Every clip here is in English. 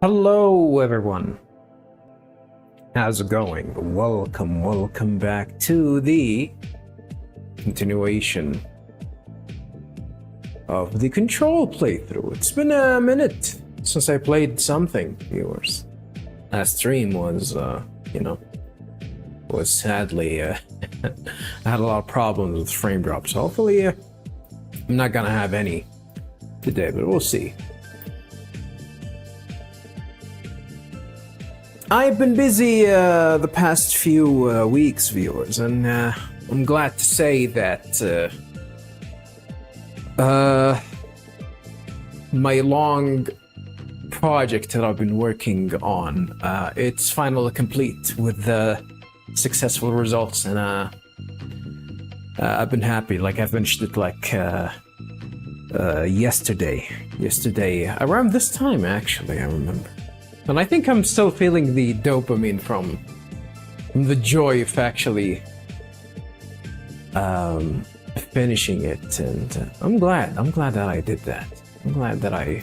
Hello everyone, how's it going? Welcome back to the continuation of the Control playthrough. It's been a minute since I played something, viewers. Last stream was, was sadly, I had a lot of problems with frame drops. Hopefully, I'm not gonna have any today, but we'll see. I've been busy the past few weeks, viewers, and I'm glad to say that my long project that I've been working on, it's finally complete with successful results, and I've been happy. Like, I finished it like yesterday around this time, actually, I remember. And I think I'm still feeling the dopamine from the joy of actually finishing it, and I'm glad that I did that. I'm glad that I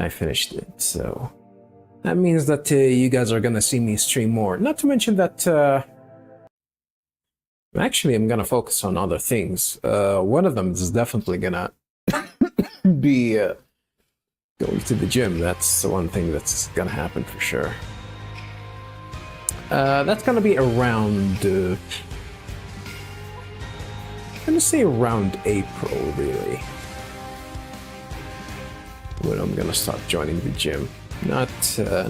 finished it. So that means that you guys are gonna see me stream more. Not to mention that actually I'm gonna focus on other things. One of them is definitely gonna be going to the gym. That's the one thing that's gonna happen for sure. That's gonna be around, I'm gonna say around April, really, when I'm gonna start joining the gym. Not today,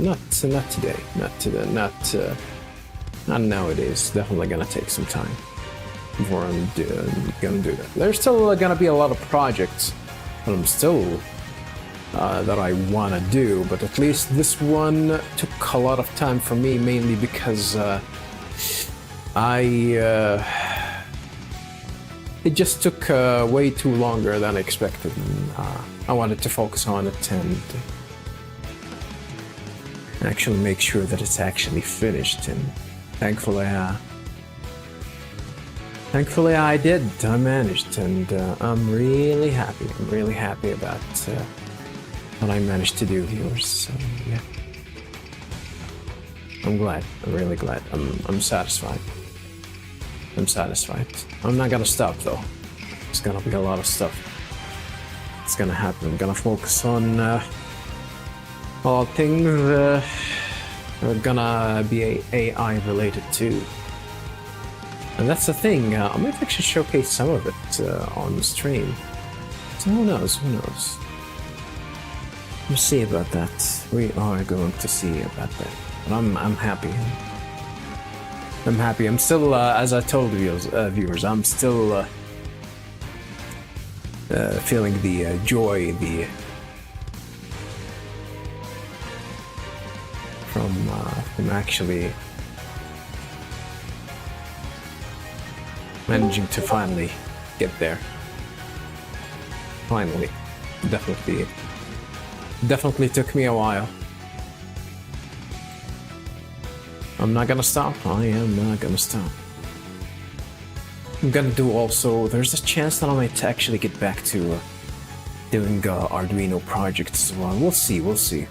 not nowadays. Definitely gonna take some time before I'm gonna do that. There's still gonna be a lot of projects that I'm still that I want to do, but at least this one took a lot of time for me, mainly because it just took way too longer than I expected. And, I wanted to focus on it and actually make sure that it's actually finished, and thankfully I did. I managed, and I'm really happy about what I managed to do, viewers. So yeah, I'm glad. I'm really glad. I'm satisfied. I'm not gonna stop though. There's gonna be a lot of stuff. It's gonna happen. I'm gonna focus on all things that are gonna be AI related too. And that's the thing. I might actually showcase some of it on the stream. So who knows? We'll see about that. We are going to see about that. But I'm happy. I'm happy. I'm still, as I told viewers, I'm still feeling the joy, from actually managing to finally get there. Finally, definitely took me a while. I'm not gonna stop. I am not gonna stop. I'm gonna do also, there's a chance that I might actually get back to doing Arduino projects as well. We'll see. We will see.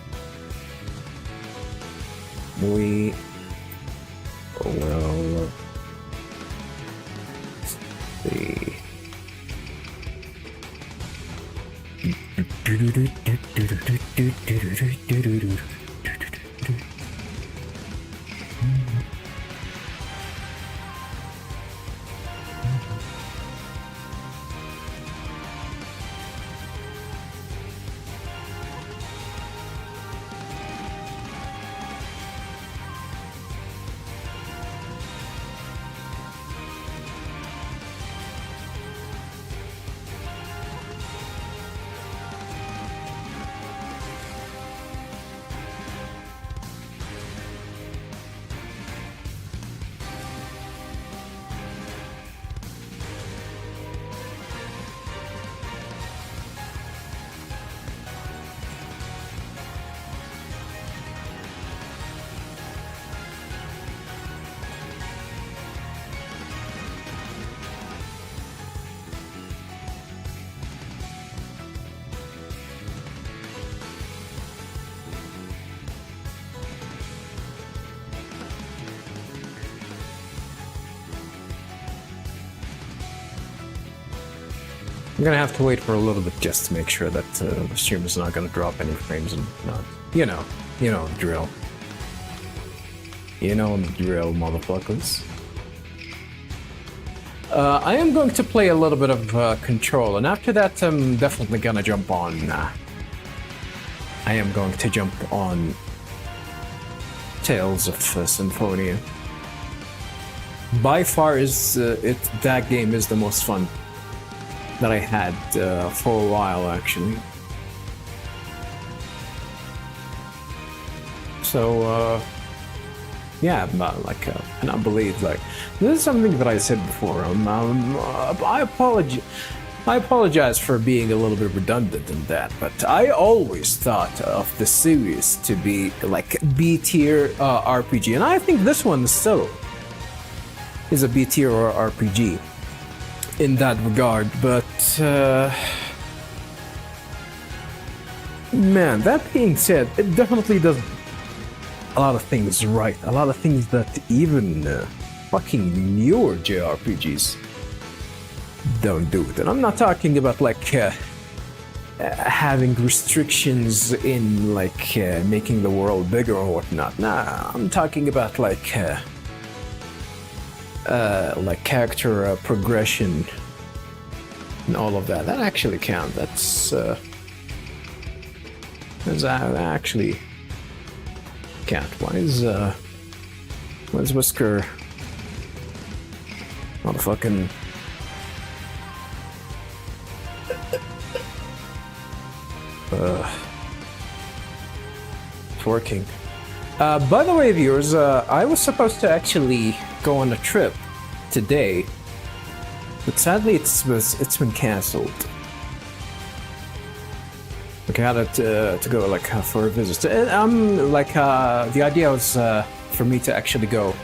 I'm gonna have to wait for a little bit just to make sure that the stream is not gonna drop any frames and not, you know the drill. You know the drill, motherfuckers. I am going to play a little bit of Control, and after that I'm definitely gonna jump on... I am going to jump on Tales of Symphonia. By far that game is the most fun that I had for a while, actually. So, yeah, like, I cannot believe, like, this is something that I said before. I apologize for being a little bit redundant in that, but I always thought of the series to be like B-tier RPG, and I think this one still is a B-tier RPG in that regard, but man, that being said, it definitely does a lot of things right, a lot of things that even fucking newer JRPGs don't do it. And I'm not talking about like having restrictions in like making the world bigger or whatnot. Nah, I'm talking about like character progression and all of that. That actually counts. That's actually count. Why is Whisker motherfucking working? By the way, viewers, I was supposed to actually go on a trip today, but sadly it's been cancelled. Like, I had to go like for a visit. The idea was for me to actually go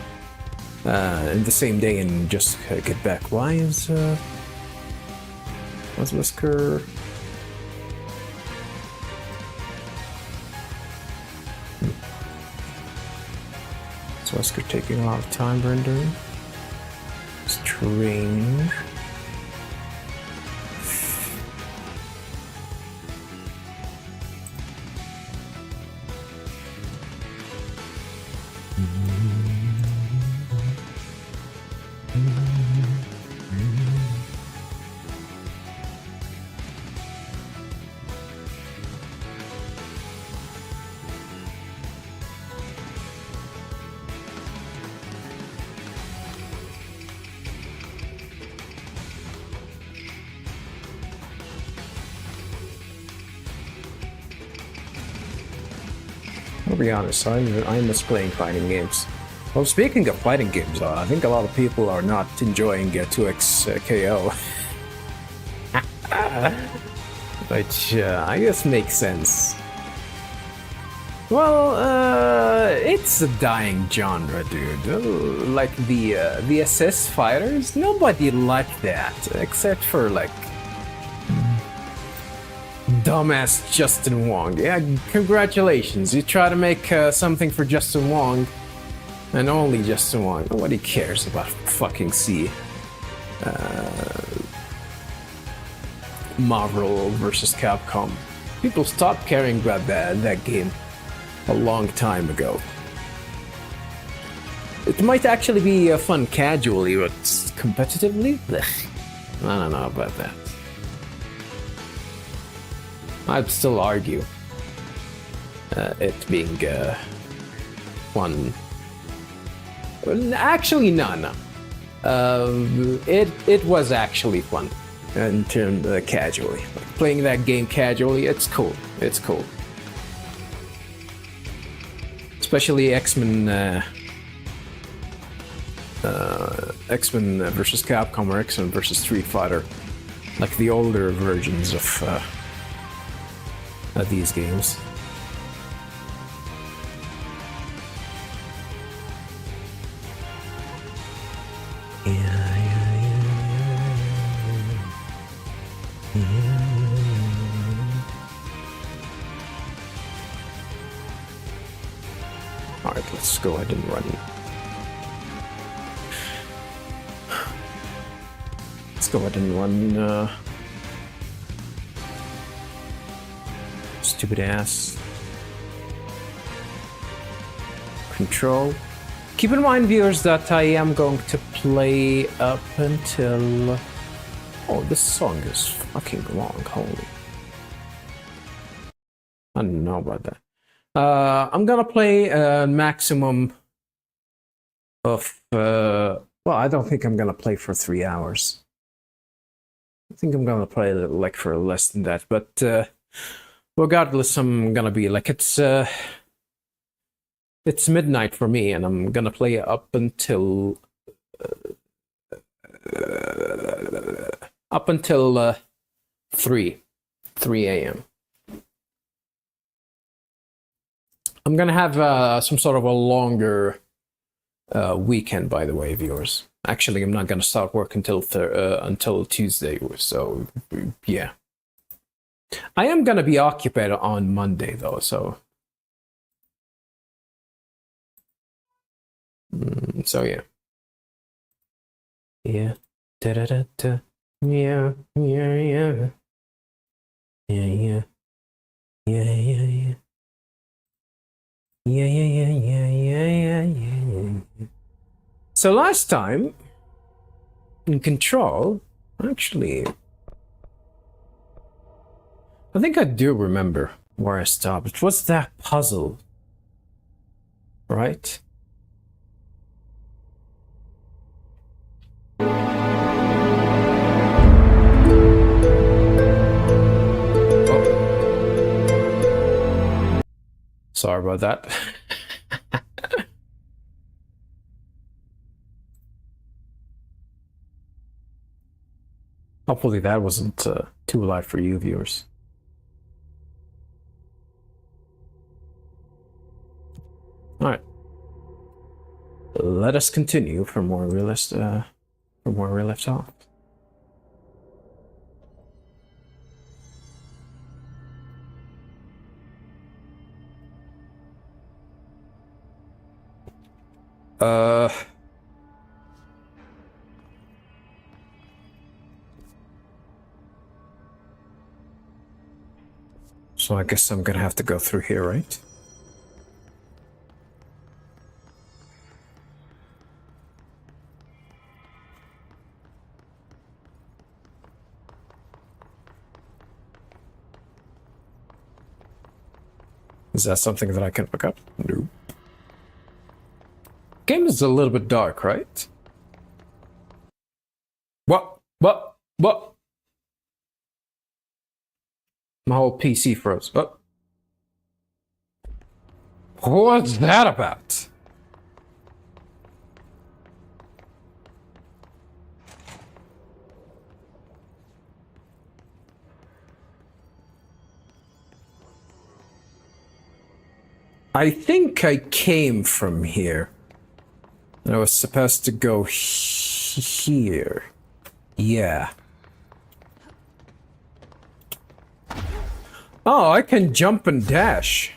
in the same day and just get back. What's Whisker? Is Whisker taking a lot of time rendering? Strange. I'll be honest, I miss playing fighting games. Well, speaking of fighting games, I think a lot of people are not enjoying 2x KO. Which I guess makes sense. Well, it's a dying genre, dude. Like the SS fighters, nobody liked that, except for like dumbass Justin Wong. Yeah, congratulations. You try to make something for Justin Wong, and only Justin Wong. Nobody cares about fucking Marvel versus Capcom. People stopped caring about that game a long time ago. It might actually be fun casually, but competitively? Blech. I don't know about that. I'd still argue it being one. Actually, no. It was actually fun in terms casually. Like, playing that game casually, it's cool. It's cool. Especially X-Men versus Capcom or X-Men versus Street Fighter, like the older versions of these games. Alright, let's go ahead and run. Let's go ahead and run stupid ass. Control. Keep in mind, viewers, that I am going to play up until... Oh, this song is fucking long, holy. I don't know about that. I'm gonna play a maximum of... well, I don't think I'm gonna play for 3 hours. I think I'm gonna play like for less than that, but regardless, I'm gonna be like, it's midnight for me, and I'm gonna play up until 3 a.m. I'm gonna have some sort of a longer weekend, by the way, viewers. Actually, I'm not gonna start work until Tuesday, so yeah. I am gonna be occupied on Monday though, so yeah. Yeah. Da da da da. Yeah. Yeah. Yeah. Yeah. Yeah. Yeah. Yeah. Yeah. Yeah, yeah, yeah, yeah, yeah, yeah, yeah, yeah. So last time, in Control, actually, I think I do remember where I stopped. It was that puzzle, right? Oh. Sorry about that. Hopefully that wasn't too loud for you, viewers. All right. Let us continue from where we left off. So I guess I'm gonna have to go through here, right? Is that something that I can pick up? Nope. Game is a little bit dark, right? What? My whole PC froze. Oh. What's that about? I think I came from here. I was supposed to go here. Yeah. Oh, I can jump and dash.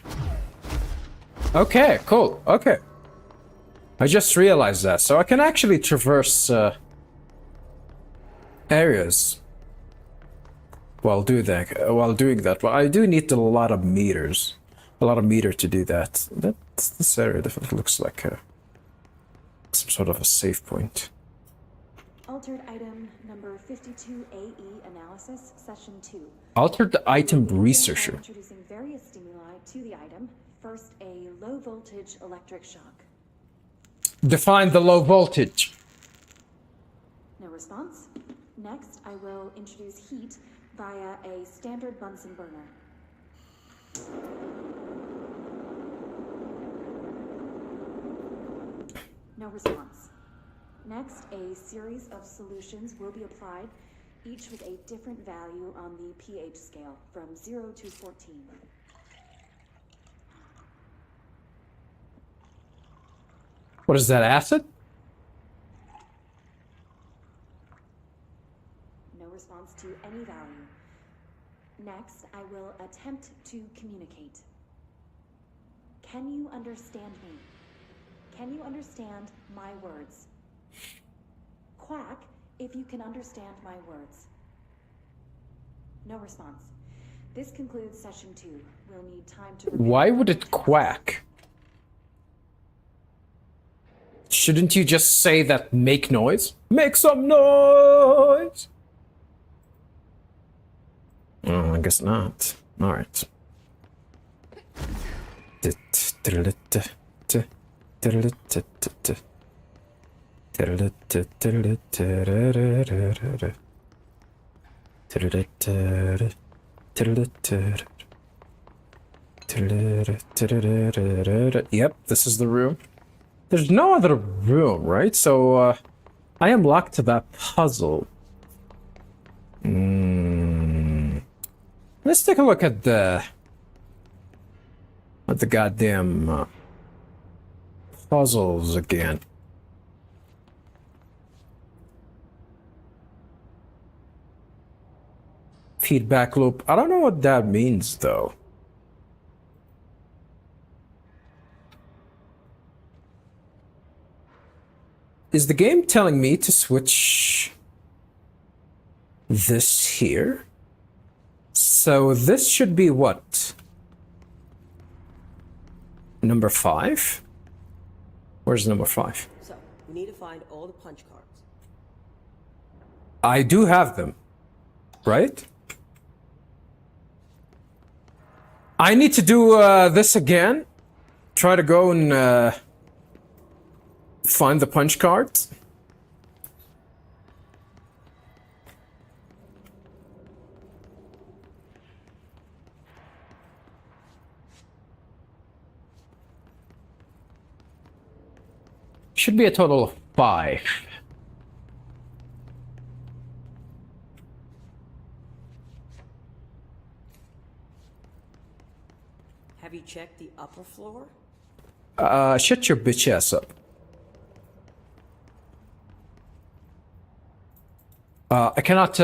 Okay, cool. Okay. I just realized that. So I can actually traverse areas while doing that. But I do need a lot of meters. A lot of meter to do that. This area definitely looks like some sort of a safe point. Altered item number 52 AE analysis, session 2. Altered item researcher. Introducing various stimuli to the item. First, a low voltage electric shock. Define the low voltage. No response. Next, I will introduce heat via a standard Bunsen burner. No response. Next, a series of solutions will be applied, each with a different value on the pH scale, from 0 to 14. What is that, acid? No response to any value. Next, I will attempt to communicate. Can you understand me? Can you understand my words? Quack if you can understand my words. No response. This concludes session 2. We'll need time to... Why would it quack? Shouldn't you just say that make noise? Make some noise! Oh, I guess not. Alright. Yep, this is the room. There's no other room, right? So, I am locked to that puzzle. Let's take a look at the goddamn puzzles again. Feedback loop. I don't know what that means, though. Is the game telling me to switch this here? So this should be what? Number 5? Where's number 5? So, we need to find all the punch cards. I do have them, right? I need to do this again. Try to go and find the punch cards. Should be a total of 5. Have you checked the upper floor? Shut your bitch ass up. I cannot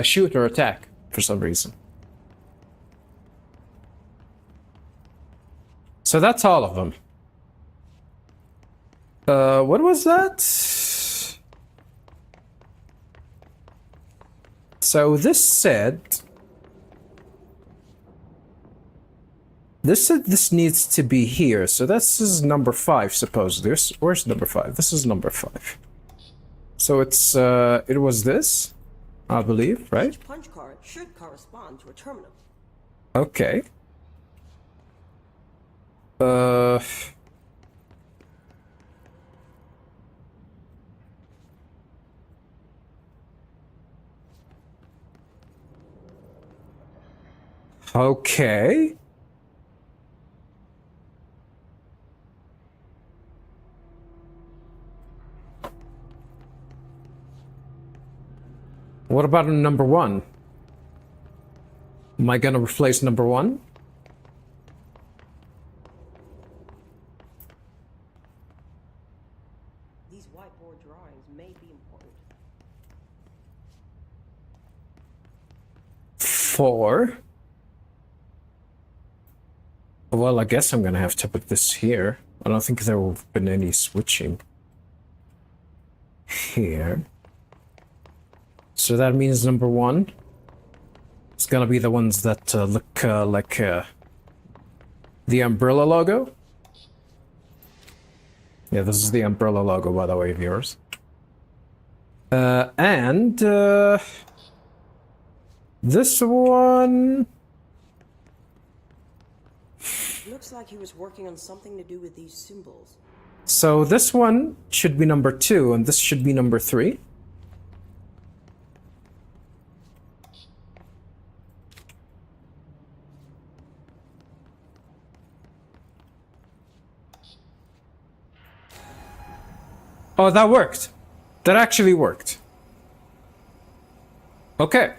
shoot or attack for some reason. So that's all of them. What was that? So this said this needs to be here. So this is number 5 supposedly. Where's number 5? This is number 5. So it's it was this, I believe, right? Each punch card should correspond to a terminal. Okay. Okay. What about number 1? Am I gonna replace number 1? These whiteboard drawings may be important. 4. Well, I guess I'm gonna have to put this here. I don't think there will have been any switching here. So that means number 1 is gonna be the ones that look like the umbrella logo. Yeah, this is the umbrella logo, by the way, viewers. And this one... Looks like he was working on something to do with these symbols. So this one should be number 2, and this should be number 3. Oh, that worked. That actually worked. Okay.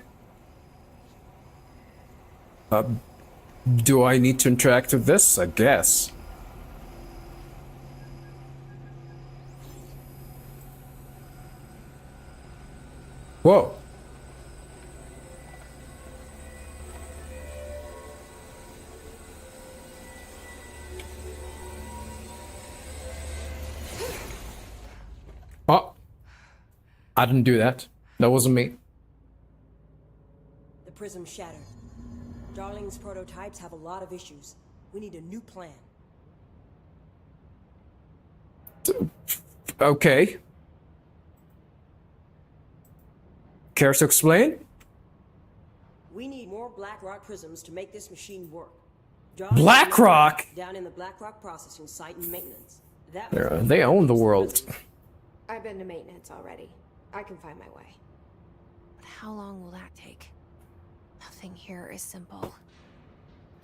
Do I need to interact with this? I guess. Whoa. Oh. I didn't do that. That wasn't me. The prism shattered. Darling's prototypes have a lot of issues. We need a new plan. Okay. Care to explain? We need more Blackrock prisms to make this machine work. Blackrock? Down in the Blackrock processing site and maintenance. They own the world. I've been to maintenance already. I can find my way. But how long will that take? Nothing here is simple.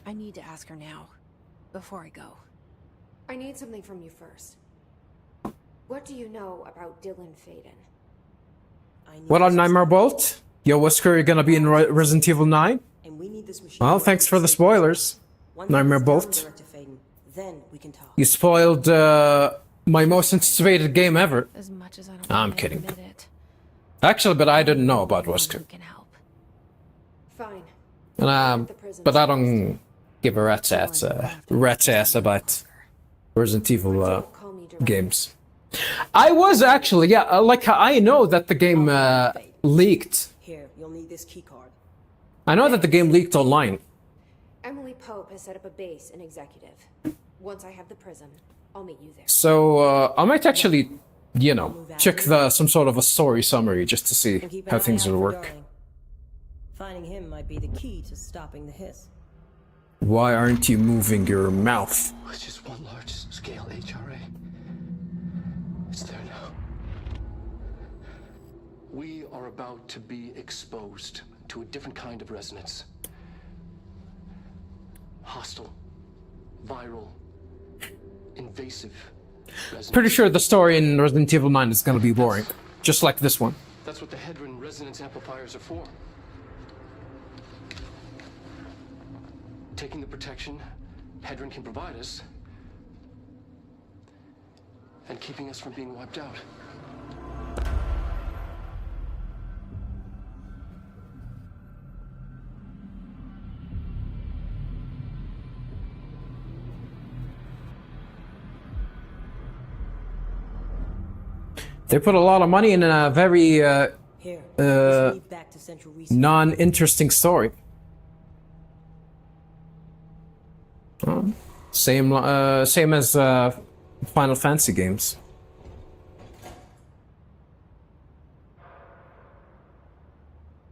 I need to ask her now, before I go. I need something from you first. What do you know about Dylan Faden? What on Nightmare Bolt? Yo, Whisker, you're gonna be in Resident Evil 9? And we need this machine. Well, thanks for the spoilers. Nightmare Bolt. Then we can talk. You spoiled my most anticipated game ever. As much as I don't I'm want to kidding. admit it, Actually, but I didn't know about anyone Whisker. who can help. Fine. And, but I don't give a rat's ass about Resident Evil Don't call me directly. games. I was actually, yeah, like I know that the game leaked. Here, you'll need this key card. I know that the game leaked online. Emily Pope has set up a base in Executive. Once I have the prism, I'll meet you there. So I might actually, you know, check some sort of a story summary just to see And keep an how eye things out will for work. Darling. Finding him might be the key to stopping the hiss. Why aren't you moving your mouth? It's just one large-scale HRA. It's there now. We are about to be exposed to a different kind of resonance. Hostile, viral, invasive resonance. Pretty sure the story in Resident Evil 9 is gonna be boring, just like this one. That's what the Hedron resonance amplifiers are for. Taking the protection Hedron can provide us and keeping us from being wiped out. They put a lot of money in a very Here, let's leave back to Central Research. non-interesting story. Same as Final Fantasy games.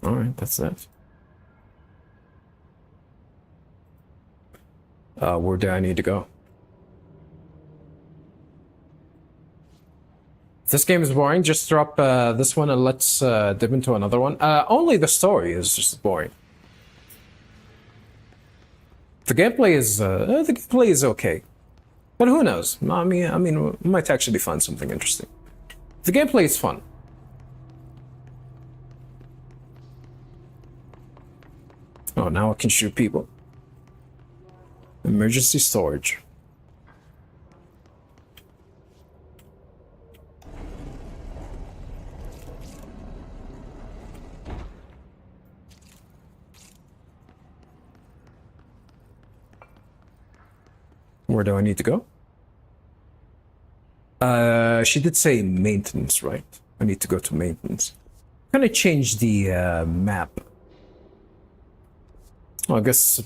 All right, that's that. Where do I need to go? If this game is boring, just drop this one and let's dip into another one. Only the story is just boring. The gameplay is okay, but who knows? I mean, we might actually find something interesting. The gameplay is fun. Oh, now I can shoot people. Emergency storage. Where do I need to go? She did say maintenance, right? I need to go to maintenance. I'm gonna change the map. Well, I guess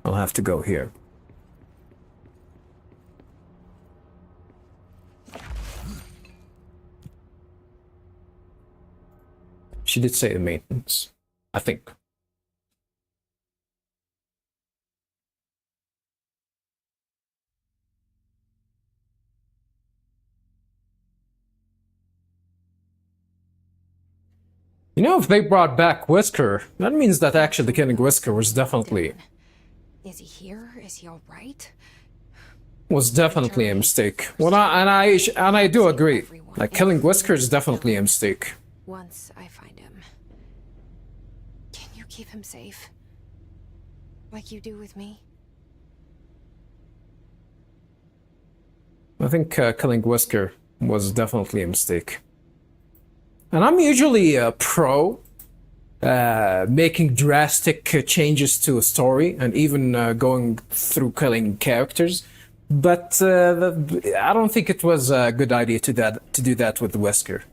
I'll have to go here. She did say maintenance, I think. You know, if they brought back Whisker, that means that actually killing Whisker was definitely Is he here? Is he all right? a mistake. Well, I do agree. Like killing Whisker is definitely a mistake. Once I find him, can you keep him safe? Like you do with me? I think killing Whisker was definitely a mistake. And I'm usually pro making drastic changes to a story and even going through killing characters, but I don't think it was a good idea to do that with Wesker.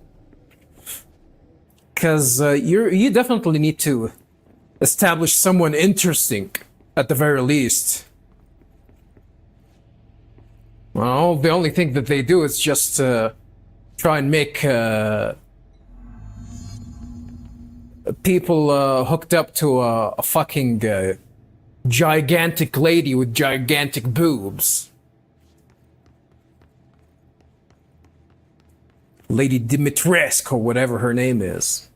Because you definitely need to establish someone interesting, at the very least. Well, the only thing that they do is just try and make people hooked up to a fucking gigantic lady with gigantic boobs. Lady Dimitrescu, or whatever her name is.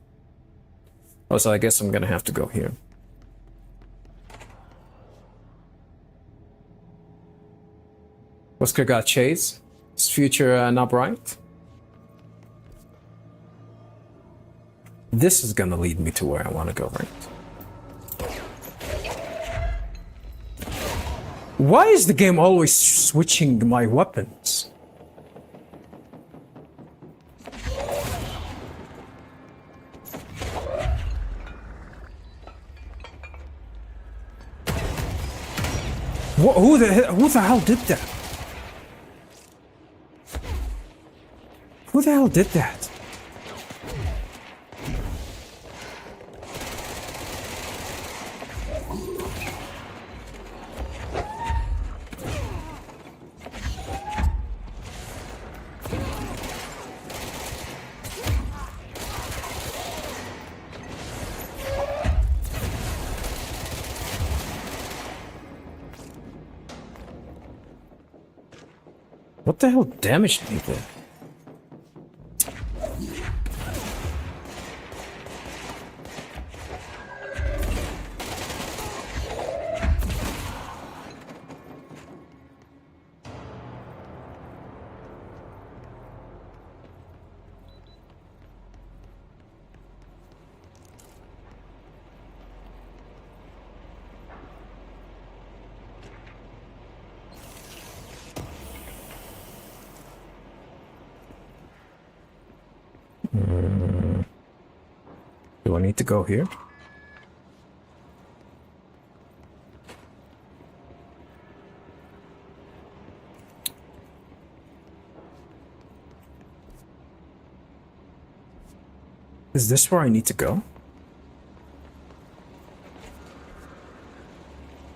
Oh, so I guess I'm gonna have to go here. Oscar got Chase. Is future not bright? This is gonna lead me to where I want to go, right? Why is the game always switching my weapons? Who the hell did that? Who the hell did that? What the hell damaged me there? Do I need to go here? Is this where I need to go?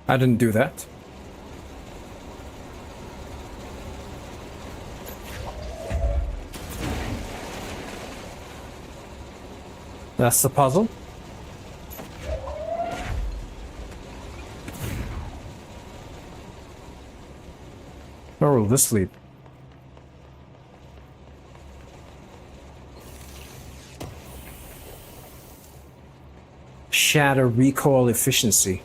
I didn't do that. That's the puzzle. Where will this lead? Shatter recoil efficiency.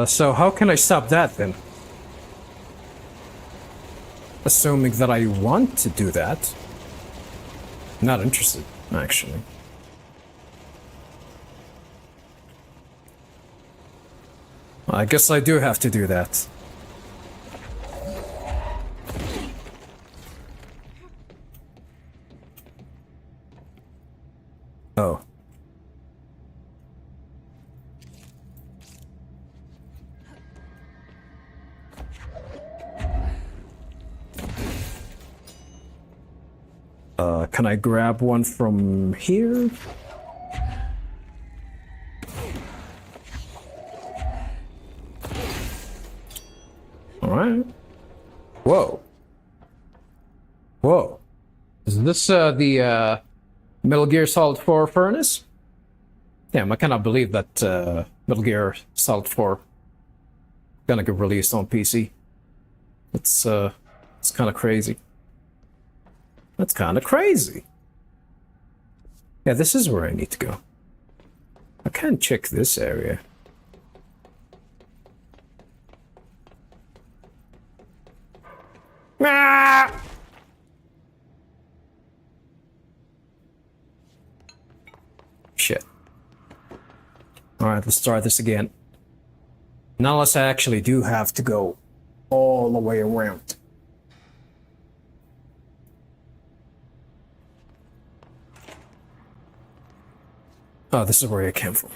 So how can I stop that then? Assuming that I want to do that. Not interested, actually. I guess I do have to do that. Oh. Can I grab one from here? Alright. Whoa. Whoa. Is this the Metal Gear Solid 4 furnace? Damn, I cannot believe that Metal Gear Solid 4 gonna get released on PC. It's kind of crazy. That's kind of crazy. Yeah, this is where I need to go. I can't check this area. Ah! Shit. Alright, let's try this again. Not unless I actually do have to go all the way around. Oh, this is where I came from.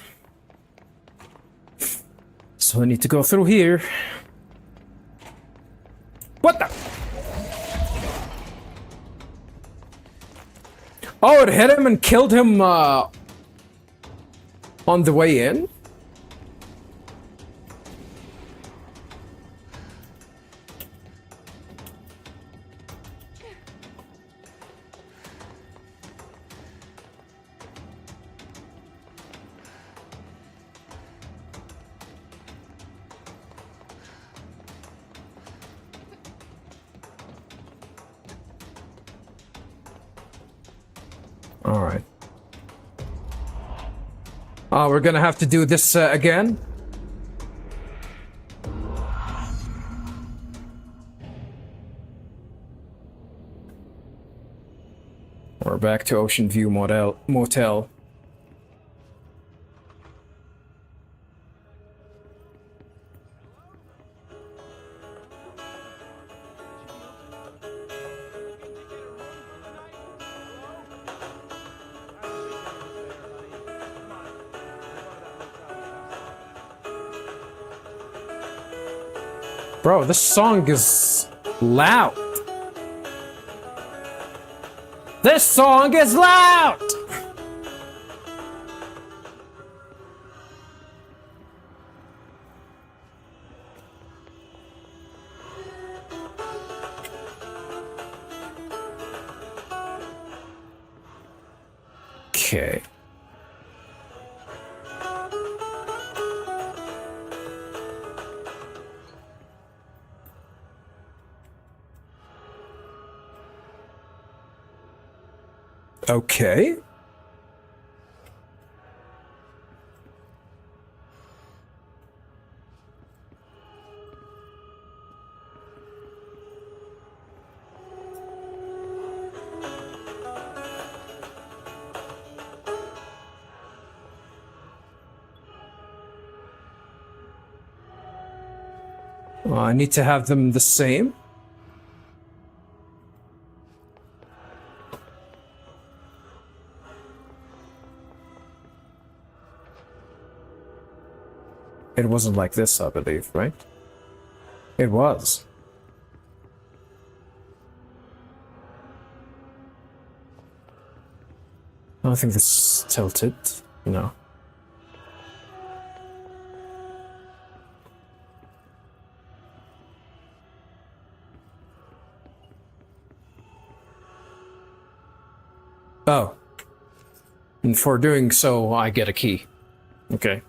So I need to go through here. What the? Oh, it hit him and killed him on the way in? Alright. Oh, we're gonna have to do this again? We're back to Ocean View Motel. Bro, this song is loud. This song is loud! Okay. Okay. Well, I need to have them the same. It wasn't like this, I believe, right? It was. I don't think this is tilted. No. Oh. And for doing so, I get a key. Okay.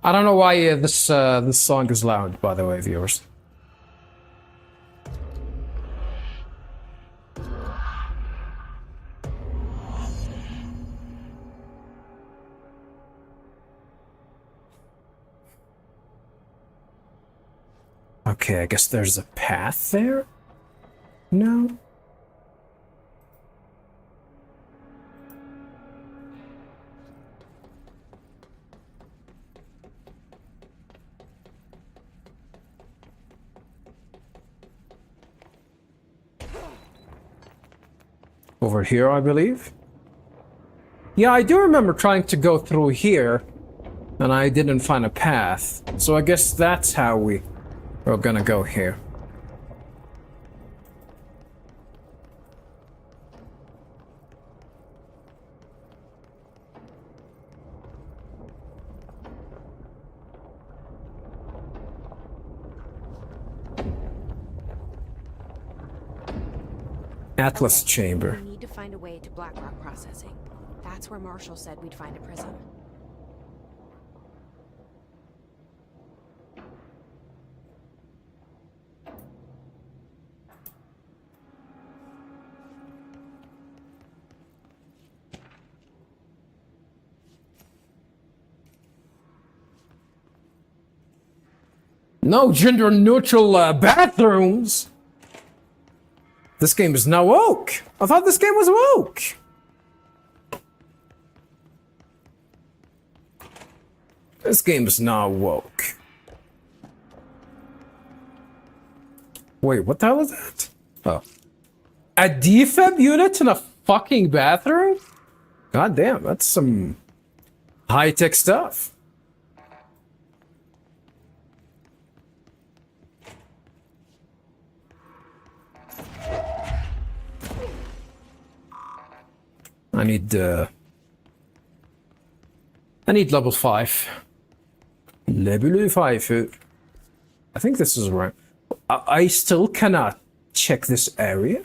I don't know why this song is loud, by the way, viewers. Okay, I guess there's a path there? No? Over here, I believe? Yeah, I do remember trying to go through here, and I didn't find a path. So I guess that's how we're gonna go here. Atlas Okay, Chamber. We need to find a way to Blackrock processing. That's where Marshall said we'd find a prism. No gender-neutral bathrooms! This game is now woke! I thought this game was woke! This game is not woke. Wait, what the hell is that? Oh. A defib unit in a fucking bathroom? God damn, that's some high-tech stuff. I need level 5. Level 5. I think this is right. I still cannot check this area.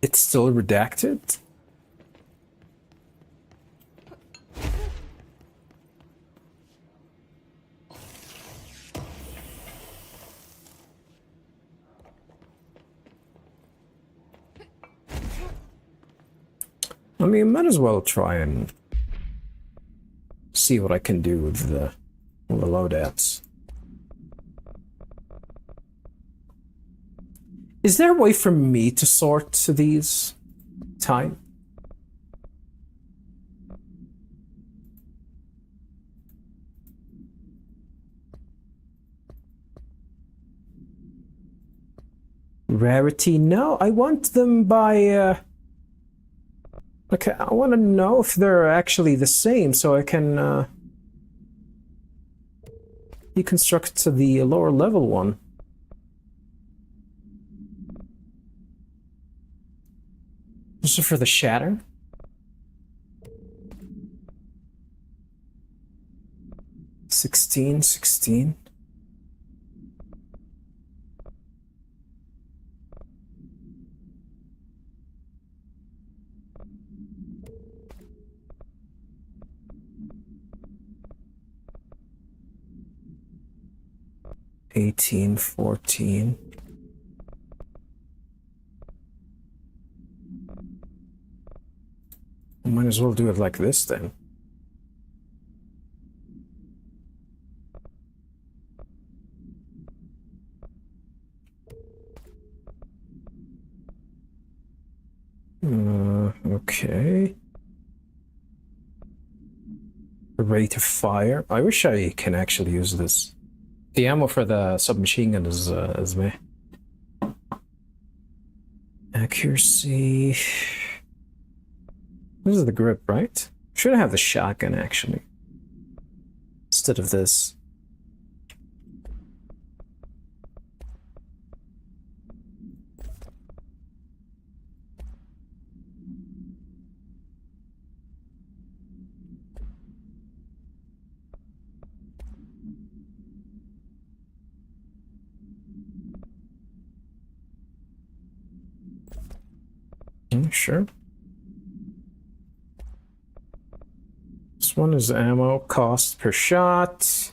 It's still redacted. I mean, might as well try and see what I can do with the loadouts. Is there a way for me to sort these time? Rarity? No, I want them by... Okay, I want to know if they're actually the same so I can deconstruct the lower level one. This is for the shatter. $16. 18, 14. Might as well do it like this then. Okay. Rate of fire. I wish I can actually use this. The ammo for the submachine gun is me. Accuracy. This is the grip, right? Should have the shotgun actually, instead of this. Sure. This one is ammo cost per shot.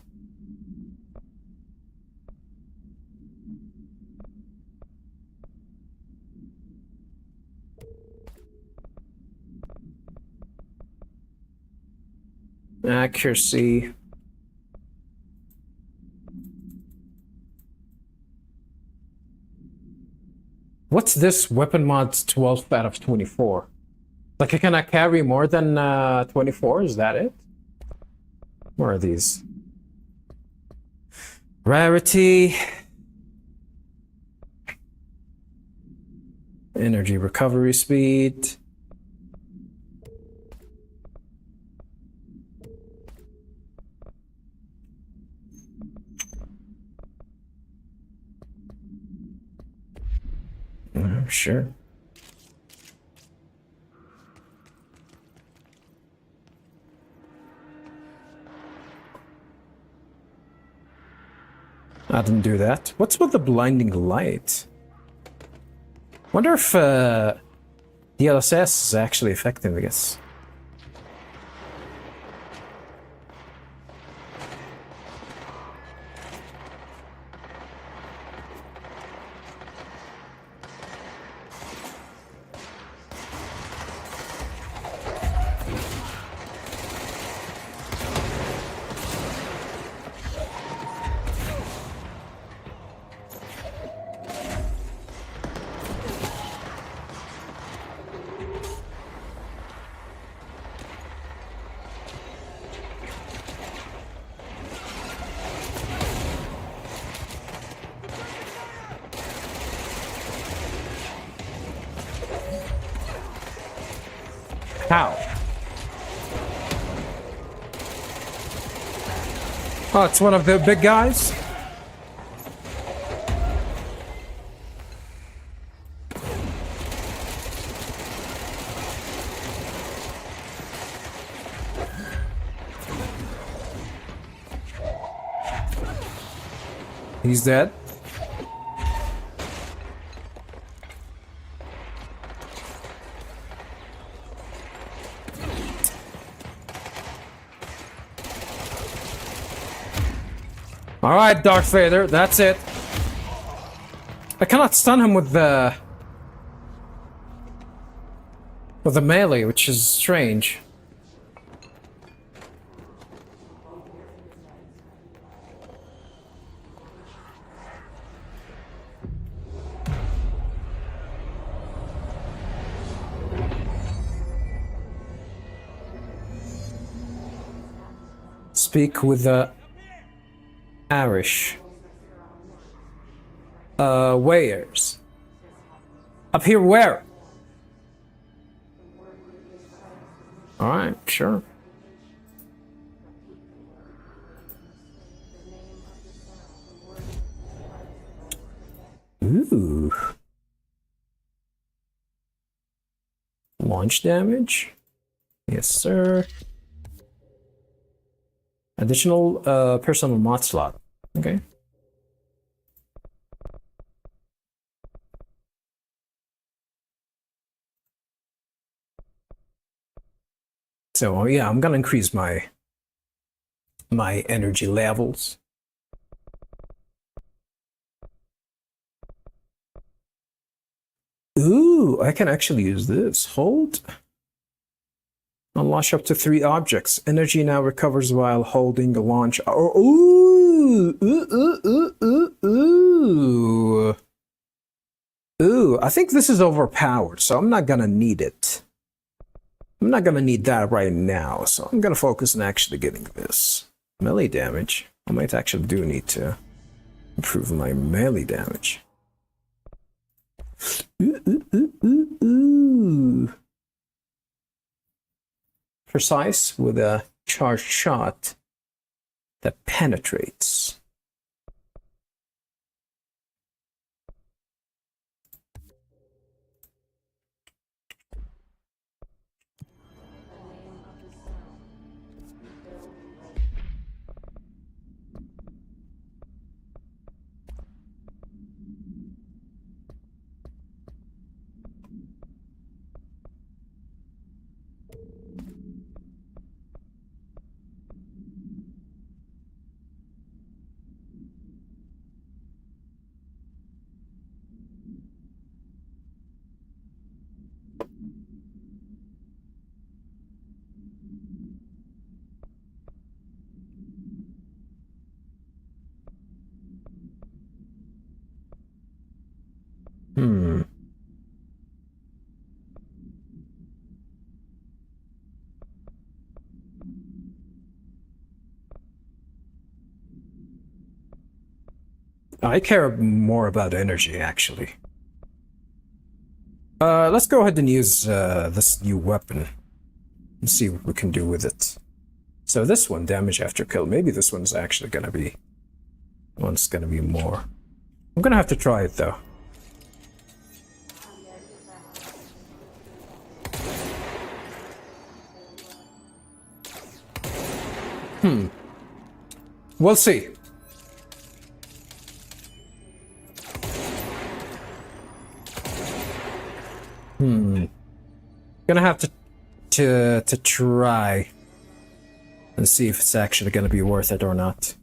Accuracy. What's this weapon mod's 12 out of 24? Like I cannot carry more than 24, is that it? Where are these? Rarity. Energy recovery speed. Sure. I didn't do that. What's with the blinding light? Wonder if DLSS is actually effective, I guess. How? Oh, it's one of the big guys? He's dead. Alright, Darth Vader, that's it. I cannot stun him with the melee, which is strange. Speak with the Irish. Where's? Up here where? Alright, sure. Ooh. Launch damage? Yes, sir. Additional personal mod slot. Okay. So yeah, I'm gonna increase my energy levels. Ooh, I can actually use this. Hold. Unlaunch up to 3 objects. Energy now recovers while holding the launch. Oh, ooh, ooh. Ooh, I think this is overpowered, so I'm not gonna need it. I'm not gonna need that right now, so I'm gonna focus on actually getting this. Melee damage. I might actually do need to improve my melee damage. Ooh. Precise with a charged shot that penetrates. I care more about energy, actually. Let's go ahead and use this new weapon and see what we can do with it. So this one, damage after kill. Maybe this one's actually gonna be more. I'm gonna have to try it though. We'll see. Gonna have to try and see if it's actually gonna be worth it or not.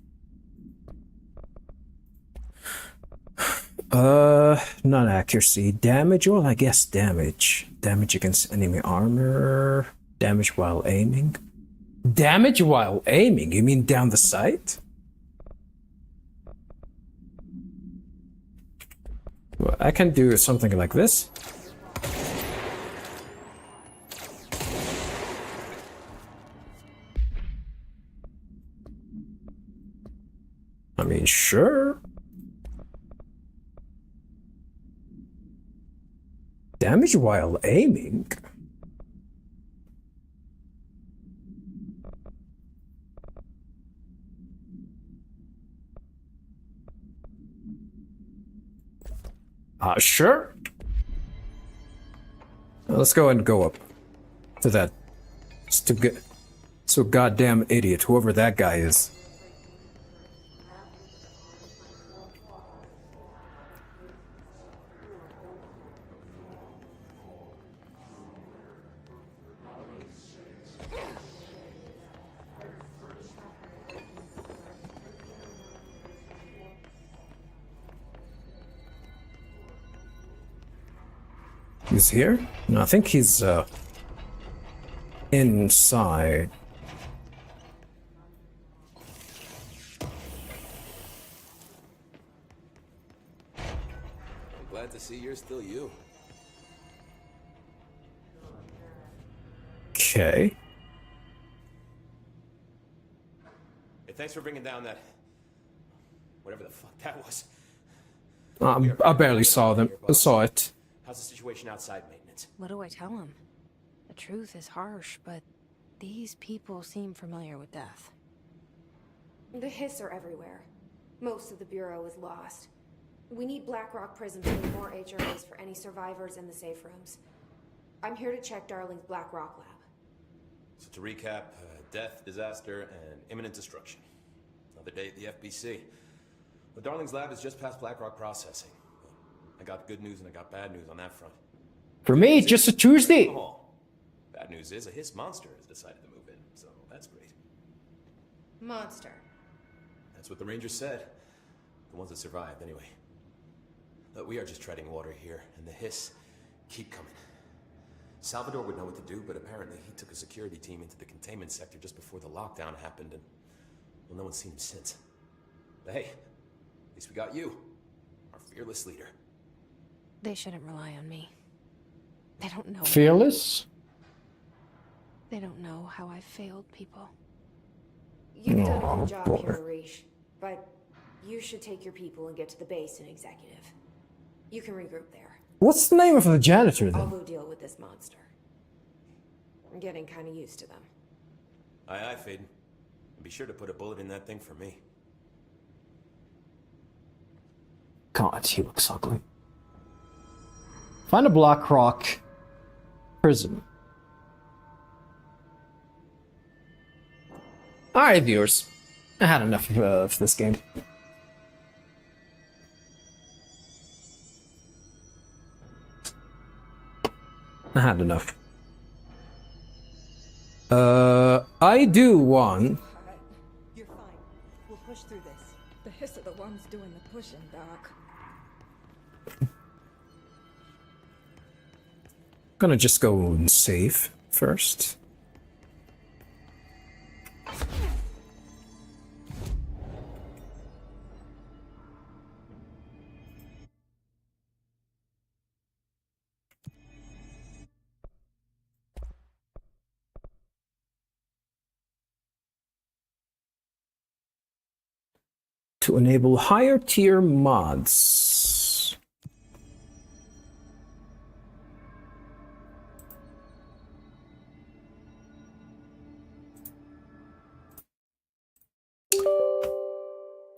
Not accuracy. Damage? Well, I guess damage. Damage against enemy armor. Damage while aiming. Damage while aiming? You mean down the sight? Well, I can do something like this. I mean, sure. Damage while aiming? Sure. Let's go and go up to that. So goddamn idiot, whoever that guy is. He's here? No, I think he's inside. I'm glad to see you're still you. Okay. Hey, thanks for bringing down that... whatever the fuck that was. I barely saw it. How's the situation outside maintenance? What do I tell him? The truth is harsh, but these people seem familiar with death. The hiss are everywhere. Most of the Bureau is lost. We need Blackrock Prism to make more HRAs for any survivors in the safe rooms. I'm here to check Darling's Blackrock lab. So to recap, death, disaster, and imminent destruction. Another day at the FBC. But Darling's lab is just past Blackrock processing. I got good news and I got bad news on that front. For me, just a Tuesday. Oh, bad news is a hiss monster has decided to move in, so that's great. Monster. That's what the Rangers said. The ones that survived, anyway. But we are just treading water here, and the hiss keep coming. Salvador would know what to do, but apparently he took a security team into the containment sector just before the lockdown happened, and well, no one's seen him since. But hey, at least we got you, our fearless leader. They shouldn't rely on me. They don't know. Fearless? They don't know how I failed people. You've done a good job here, Arish, but you should take your people and get to the base in Executive. You can regroup there. What's the name of the janitor I'll then? go deal with this monster. I'm getting kind of used to them. Aye, aye, Faden. And be sure to put a bullet in that thing for me. God, he looks ugly. Find a Blackrock Prism. Alright, viewers. I had enough of this game. I had enough. I do want... You're fine. We'll push through this. The hiss are the ones doing the pushing, Doc. Gonna just go and save first. To enable higher tier mods.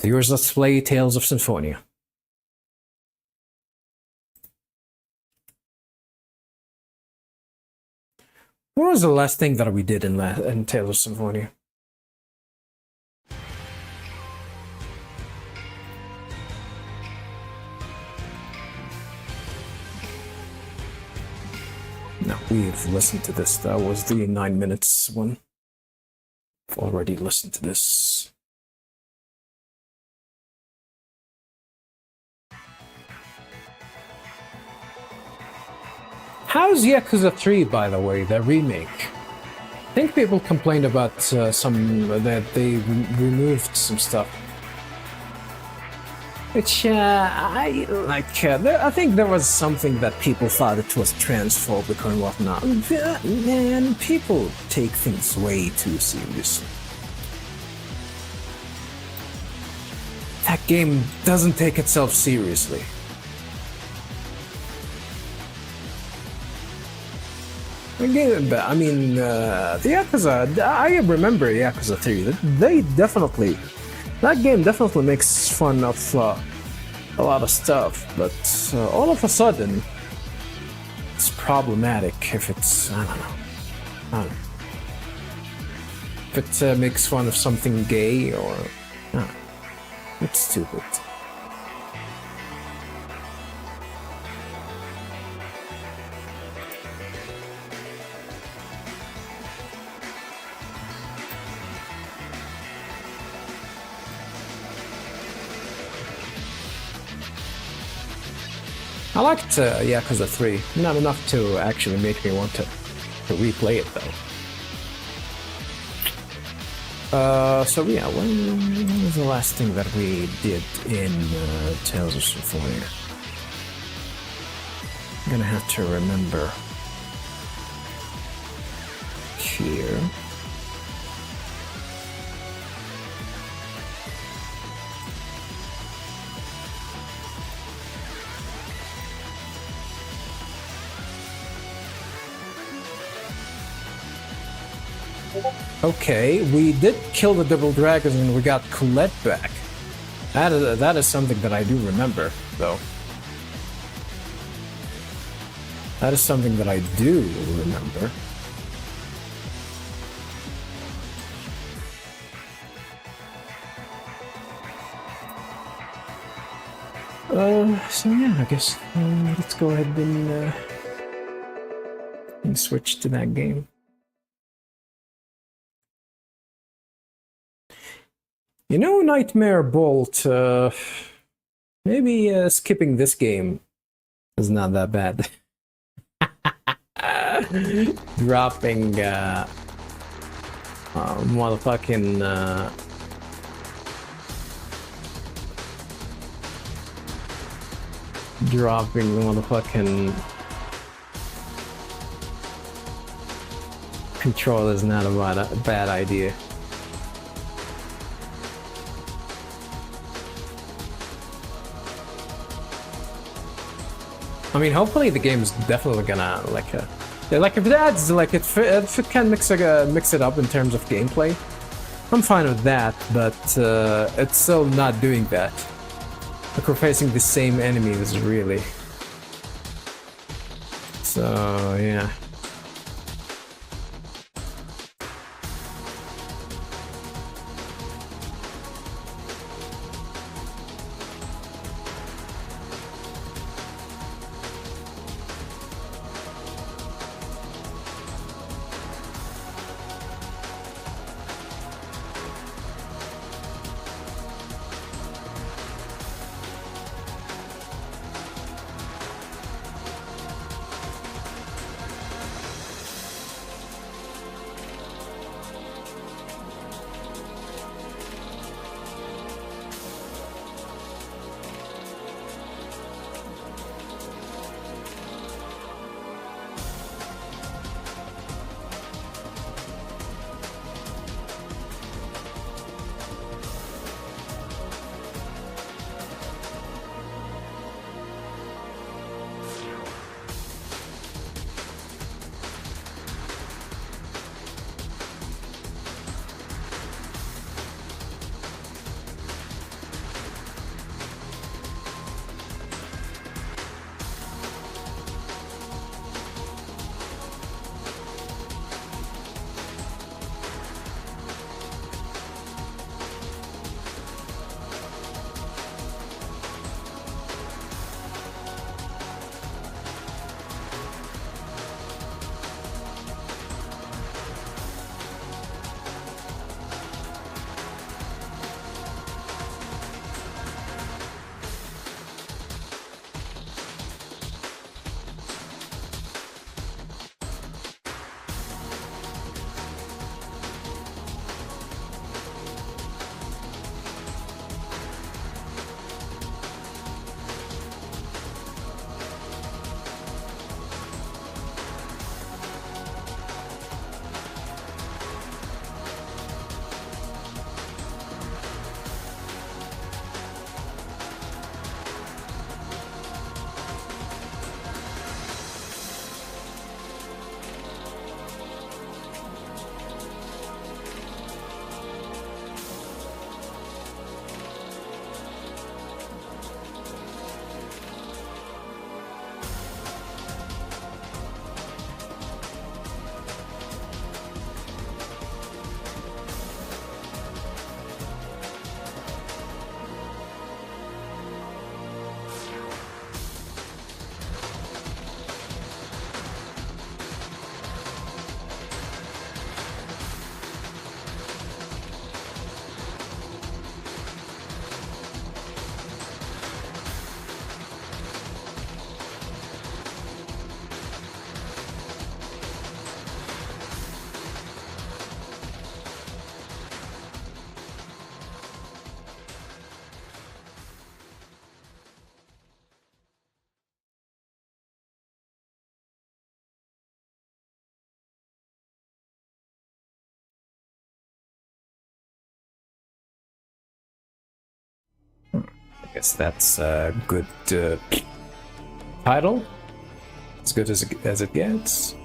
Viewers, let's play Tales of Symphonia. What was the last thing that we did in Tales of Symphonia? No, we've listened to this. That was the 9 minutes one. I've already listened to this. How's Yakuza 3, by the way, the remake? I think people complained about that they removed some stuff. Which, I think there was something that people thought it was transphobic and whatnot. Man, people take things way too seriously. That game doesn't take itself seriously. I mean, the Yakuza, I remember Yakuza 3. That game definitely makes fun of a lot of stuff, but all of a sudden, it's problematic if it's, I don't know. If it makes fun of something gay or, I don't know. It's stupid. I liked Yakuza 3, not enough to actually make me want to replay it though. So yeah, when was the last thing that we did in Tales of Symphonia? I'm gonna have to remember here. Okay, we did kill the double dragons and we got Colette back. That is something that I do remember, though. That is something that I do remember. So yeah, I guess let's go ahead and switch to that game. You know, Nightmare Bolt, maybe skipping this game is not that bad. Dropping motherfucking dropping the motherfucking control is not a bad idea. I mean, hopefully the game is definitely gonna like if it adds like if it can mix it up in terms of gameplay, I'm fine with that. But it's still not doing that. Like we're facing the same enemies, really. So yeah. I guess that's a good title. As good as it gets.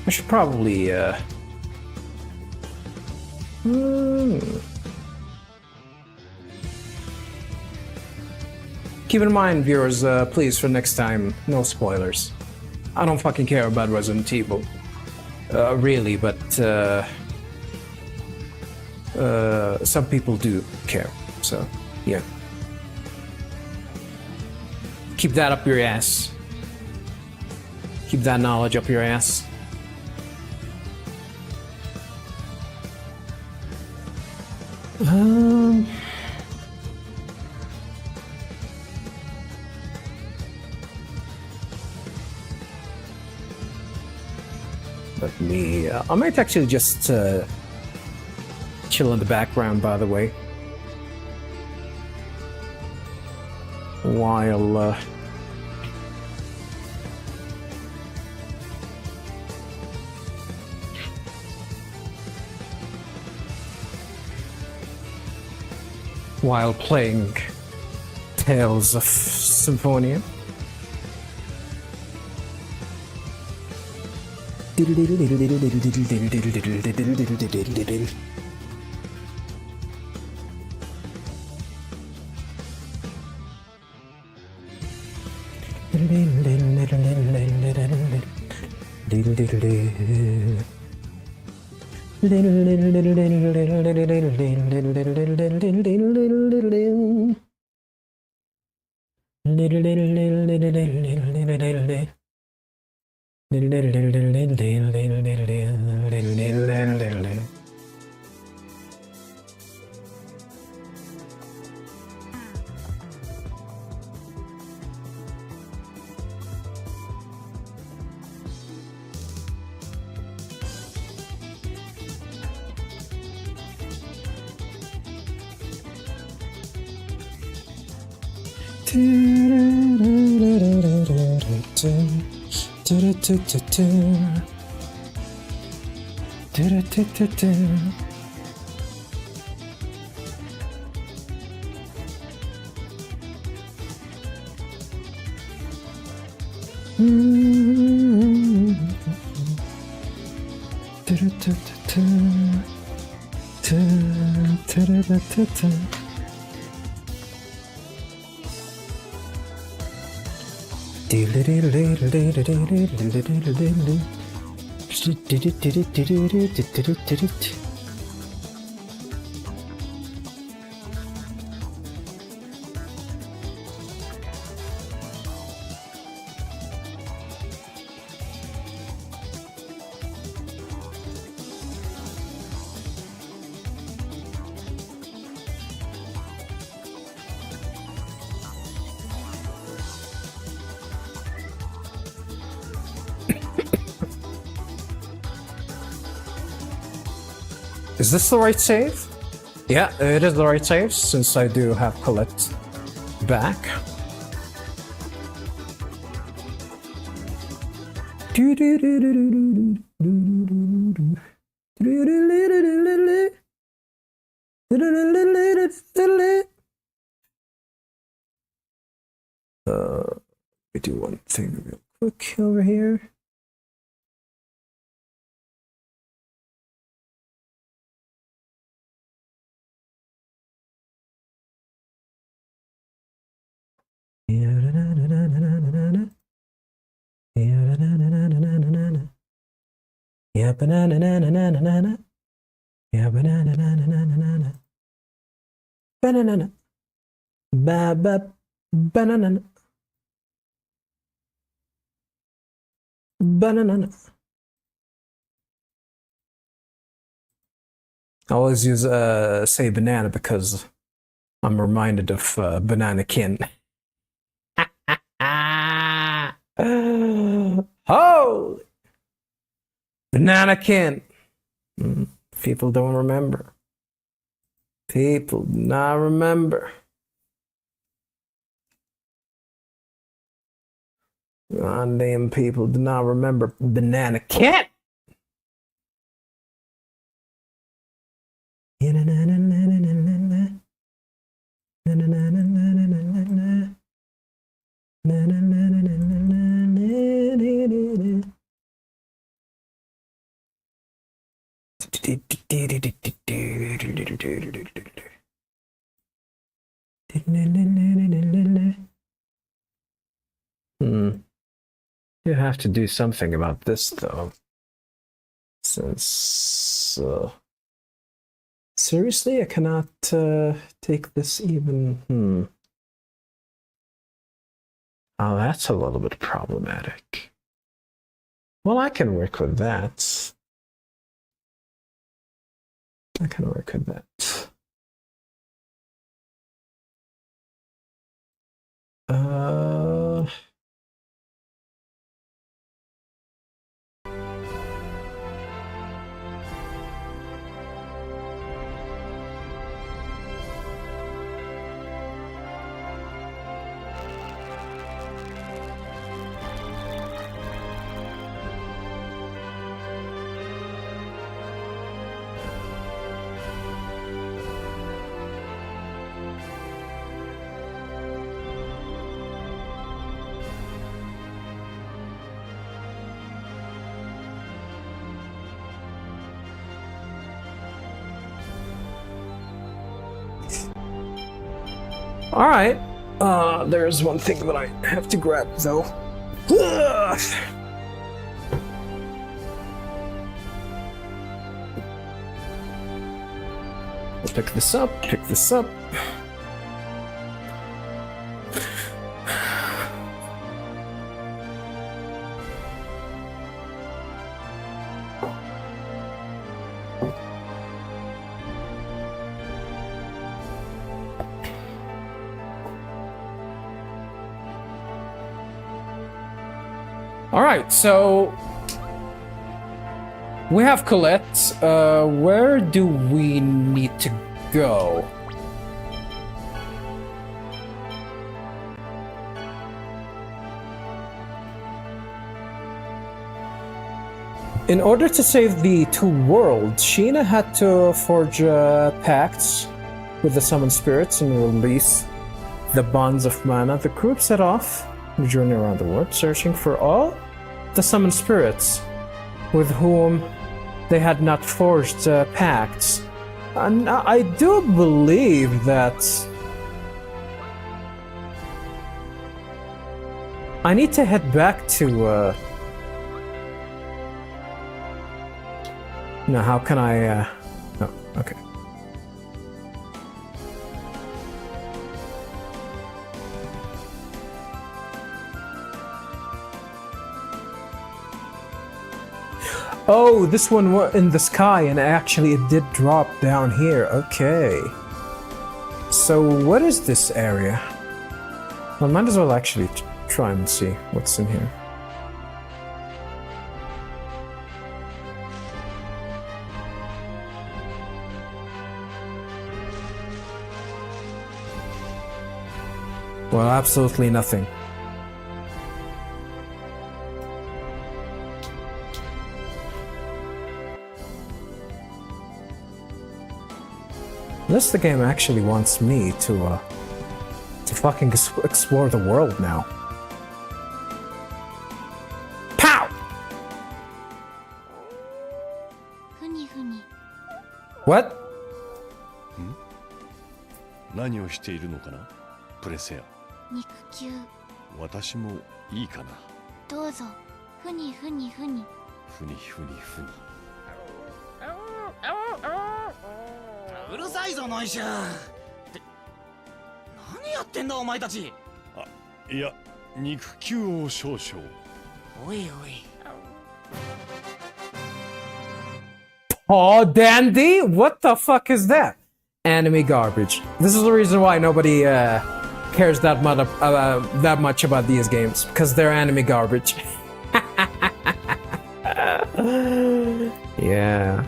I should probably keep in mind, viewers, please, for next time, no spoilers. I don't fucking care about Resident Evil. Really, but some people do care, so yeah. Keep that up your ass. Keep that knowledge up your ass. Let me. I might actually just chill in the background, by the way, while playing Tales of Symphonia. Is this the right save? Yeah, it is the right save, since I do have Colette back. We do one thing real quick over here. Yeah, banana, banana, banana, yeah, banana, banana, banana, banana, ba ba, banana, banana. I always use say banana because I'm reminded of Banana Kin. Holy Banana Kin. People don't remember. People do not remember. Damn people do not remember Banana Kin. You have to do something about this, though. Since seriously, I cannot take this even. Oh, that's a little bit problematic. Well, I can work with that. I can work with that. All right. There's one thing that I have to grab, though. Pick this up, pick this up. All right, so we have Colette. Where do we need to go? In order to save the two worlds, Sheena had to forge pacts with the summoned spirits and release the bonds of mana. The group set off on a journey around the world, searching for all the summoned spirits with whom they had not forged pacts. And I do believe that I need to head back to no, how can I no, okay. Oh, this one was in the sky, and actually it did drop down here. Okay. So what is this area? Well, might as well actually try and see what's in here. Well, absolutely nothing. Unless the game actually wants me to fucking explore the world now. Pow! What? 何をしているのかな、プレセア。肉球。私もいいかな。どうぞ。ふにふにふに。ふにふにふに。うるさいぞノイシュ。って何やってんだお前たち。あ、いや、肉球を少々。おいおい。Oh, dandy? What the fuck is that? Anime garbage. This is the reason why nobody cares that much about these games, because they're anime garbage. Yeah.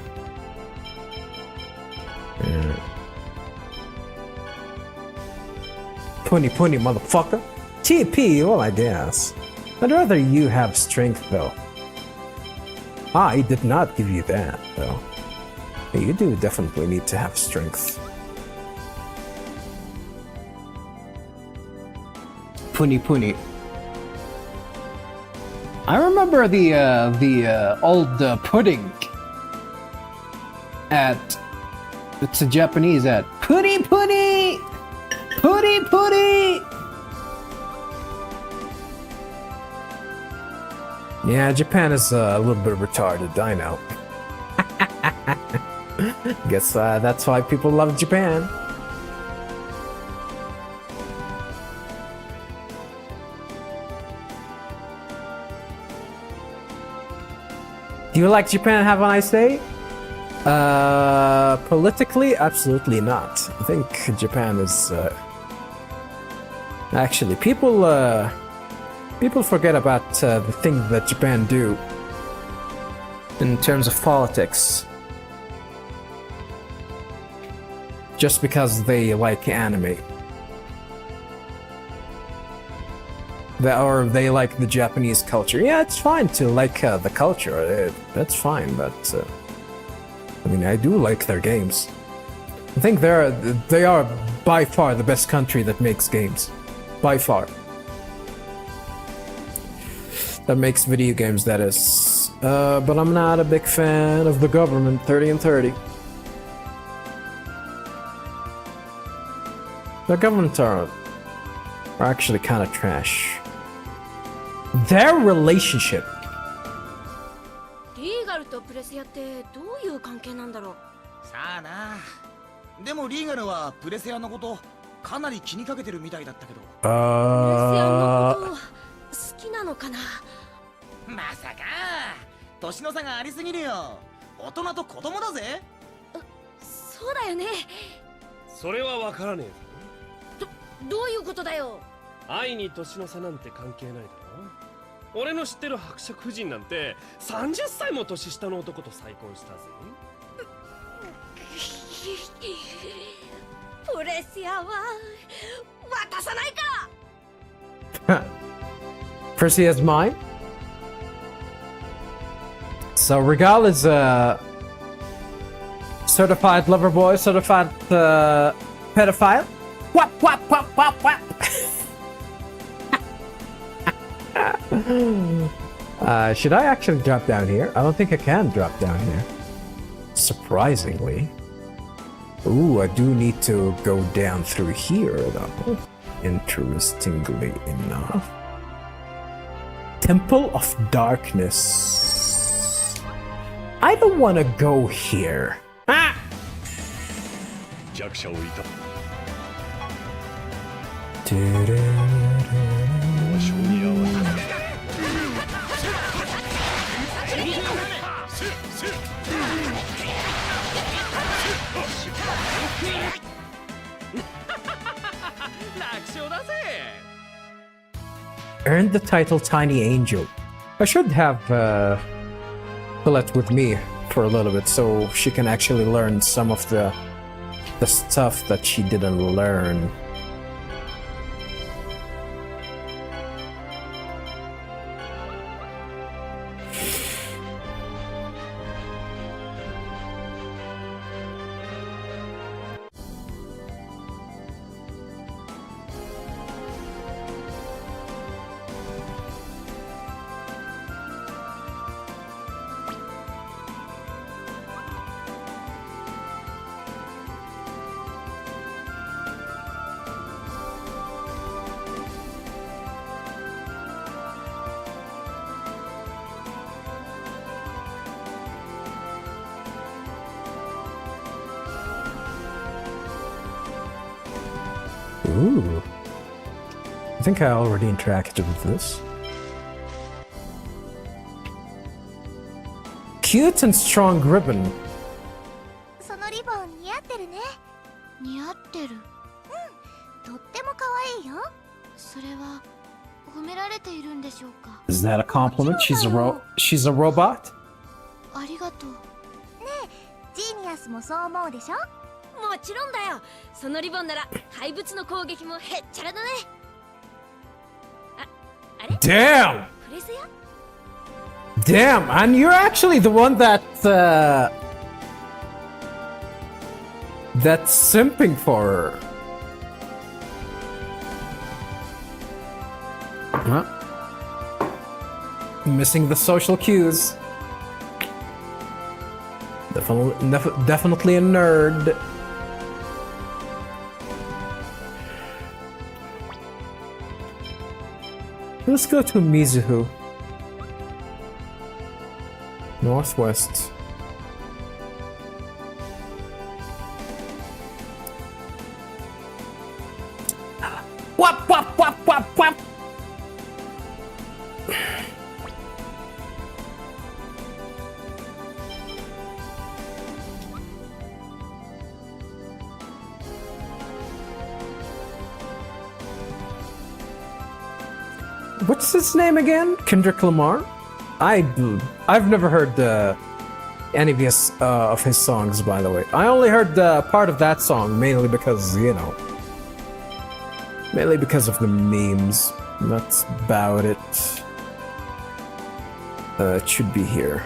Punny, motherfucker. TP, well, I guess. I'd rather you have strength, though. I did not give you that, though. You do definitely need to have strength. Punny. I remember the old pudding at, it's a Japanese at Putty. Yeah, Japan is a little bit retarded, I know. Guess that's why people love Japan. Do you like Japan? Have a nice day? Politically, absolutely not. I think Japan is actually people forget about the things that Japan do in terms of politics just because they like anime. Or they like the Japanese culture. Yeah, it's fine to like the culture. That's fine, but I mean, I do like their games. I think they are by far the best country that makes games. By far. That makes video games, that is. But I'm not a big fan of the government. 30 and 30. The government are actually kind of trash. Their relationship. リーガルとプレセアってどういう関係なんだろう。さあな。でもリーガルはプレセアのことかなり気にかけてるみたいだったけど。プレセアのこと好きなのかな。まさか年の差がありすぎるよ。大人と子供だぜ。そうだよね。それはわからねえぞ。どういうことだよ。愛に年の差なんて関係ないだろ。俺の知ってる伯爵夫人なんて30歳も年下の男と再婚したぜ。プレセアは渡さないか。Persea's mine? So Regal is a certified lover boy, certified pedophile. Wap wap wap wap wap. Should I actually drop down here? I don't think I can drop down here. Surprisingly. Ooh, I do need to go down through here though. Interestingly enough. Temple of Darkness. I don't want to go here. Ah! 弱者をいた。性に合わせ。Earned the title Tiny Angel. I should have Colette with me for a little bit so she can actually learn some of the stuff that she didn't learn. Ooh. I think I already interacted with this. Cute and strong ribbon. そのリボン似合ってるね。似合ってる。うん、とっても可愛いよ。それは褒められているんでしょうか。Is that a compliment? She's a robot? ありがとう。ねえ、ジーニアスもそう思うでしょ？もちろんだよ。そのリボンなら怪物の攻撃もへっちゃらだね。あれ？ Damn! プレスや？ Damn, and you're actually the one that's simping for her. Huh? Missing the social cues. Definitely a nerd. Let's go to Mizuho. Northwest. Wap wap wap wap wap. What's his name again? Kendrick Lamar? I've never heard any of his songs, by the way. I only heard part of that song mainly because, you know, mainly because of the memes. That's about it. It should be here.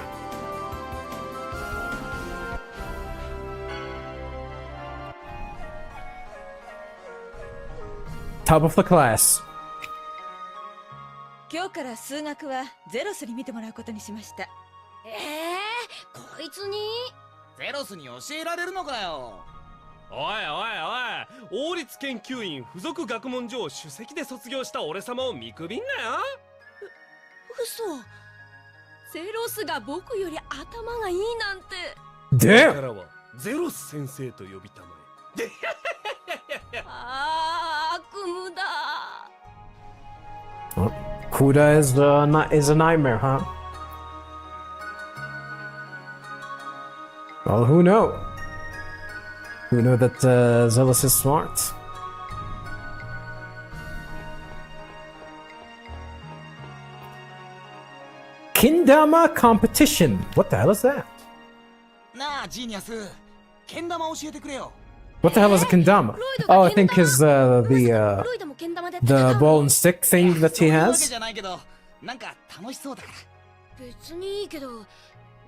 Top of the class. 今日から数学はゼロスに見てもらうことにしました。こいつに？ゼロスに教えられるのかよ。おいおいおい、王立研究院附属学問所を首席で卒業した俺様を見くびんなよ。嘘。ゼロスが僕より頭がいいなんて。でからはゼロス先生と呼びたまえ。悪夢だ。Kuda is a nightmare, huh? Well, who know? Who know that Zealous is smart? Kendama competition. What the hell is that? なあ、ジーニアス、けん玉教えてくれよ。What the hell is a kendama? Oh, I think is the ball and stick thing that he has. じゃないけど、なんか楽しそうだから。別にいいけど、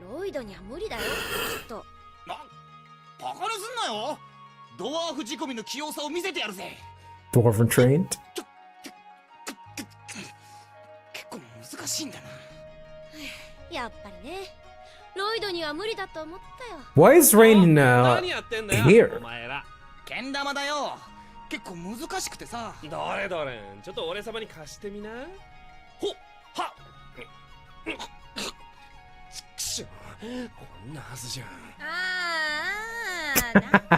ロイドには無理だよ。ちょっと。バカにすんなよ。ドワーフ仕込みの器用さを見せてやるぜ。 Dwarven trained? 結構難しいんだな。やっぱりね。ロイドには無理だと思ったよ。 Why is Rain 何やってんだよ here? お前ら。けん玉だよ。結構難しくてさ。どれどれ、ちょっと俺様に貸してみな。ほっはっ。ちくしょう、こんなはずじゃん。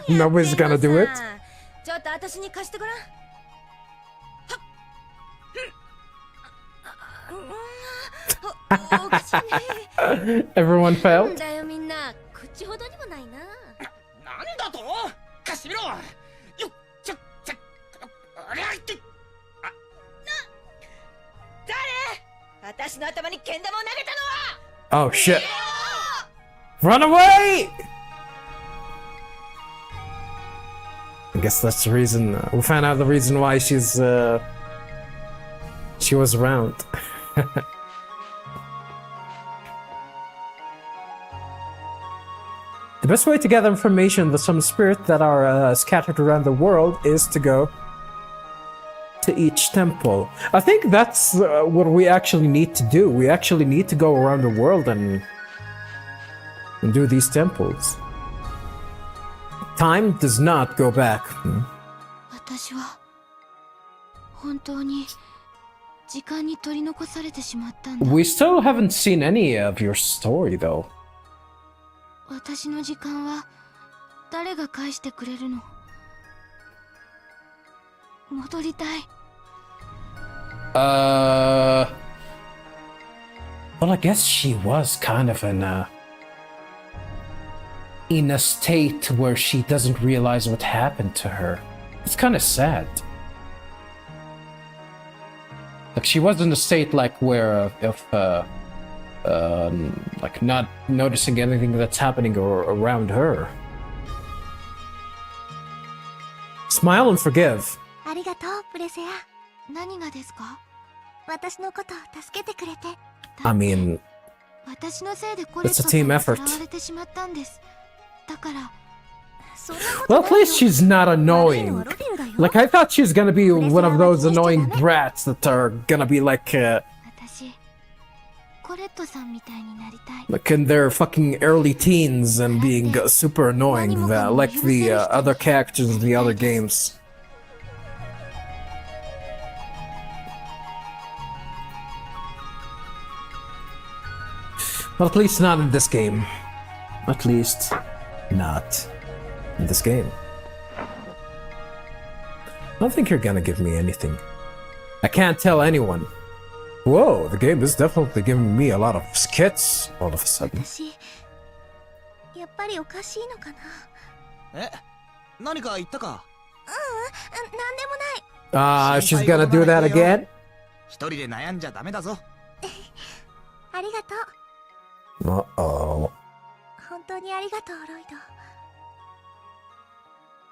Nobody's gonna do it. ちょっと私に貸してごらん。おかしいね。 Everyone failed? だよみんな、口ほどにもないな。なんだと？貸してみろ。よっちょちょあれって誰？私の頭にけん玉を投げたのは。 Oh shit. Run away! I guess that's the reason. We found out the reason why she was around. The best way to gather information on the summon spirit that are scattered around the world is to go to each temple. I think that's what we actually need to do. We actually need to go around the world and do these temples. Time does not go back. 私は本当に時間に取り残されてしまったんだ。 We still haven't seen any of your story though. 私の時間は誰が返してくれるの？戻りたい。 Well, I guess she was kind of in a state where she doesn't realize what happened to her. It's kind of sad. Like she was in a state like where like not noticing anything that's happening around her. Smile and forgive. ありがとう、プレセア。何がですか？私のことを助けてくれて。I mean, 私のせいでコレット it's a team さん effort. にさらわれてしまったんです。だから。 Well, at least she's not annoying. Like, I thought she was gonna be one of those annoying brats that are gonna be like in their fucking early teens and being super annoying, like the other characters in the other games. But at least not in this game. At least not in this game. I don't think you're gonna give me anything. I can't tell anyone. Whoa, the game is definitely giving me a lot of skits all of a sudden. やっぱりおかしいのかな。何か言ったか？なんでもない。She's gonna do that again? 一人で悩んじゃダメだぞ。ありがとう。Uh-oh. 本当にありがとう、ロイ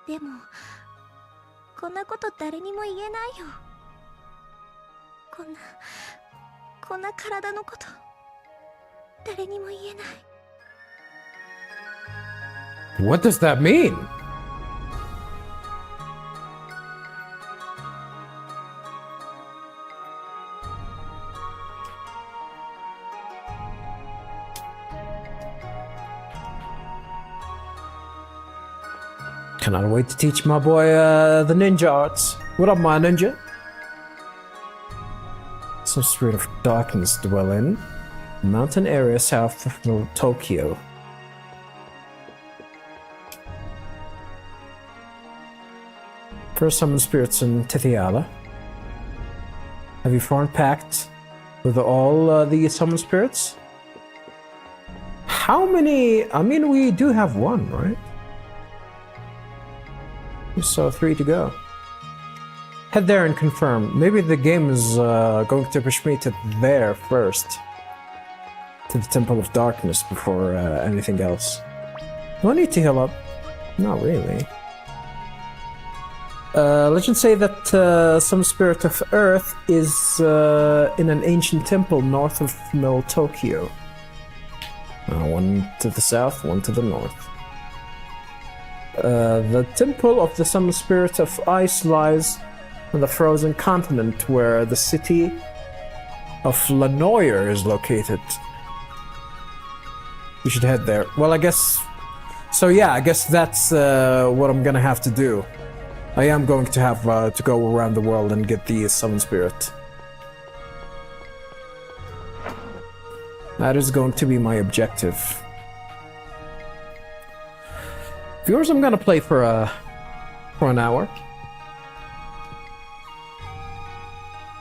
ド。でも、こんなこと誰にも言えないよ。こんな体のこと、誰にも言えない。What does that mean? Cannot wait to teach my boy the ninja arts. What up, my ninja? Some spirit of darkness dwell in a mountain area south of Tokyo. First summon spirits in Tithiala. Have you formed pact with all the summon spirits? How many? I mean, we do have one, right? So 3 to go. Head there and confirm. Maybe the game is going to push me to there first. To the Temple of Darkness before anything else. Do I need to heal up? Not really. Legends say that some spirit of Earth is in an ancient temple north of Tokyo. One to the south, one to the north. The Temple of the Summon Spirit of Ice lies on the frozen continent where the city of Lanoir is located. You should head there. Well, I guess... So yeah, I guess that's what I'm gonna have to do. I am going to have to go around the world and get the Summon Spirit. That is going to be my objective. Viewers, I'm gonna play for an hour.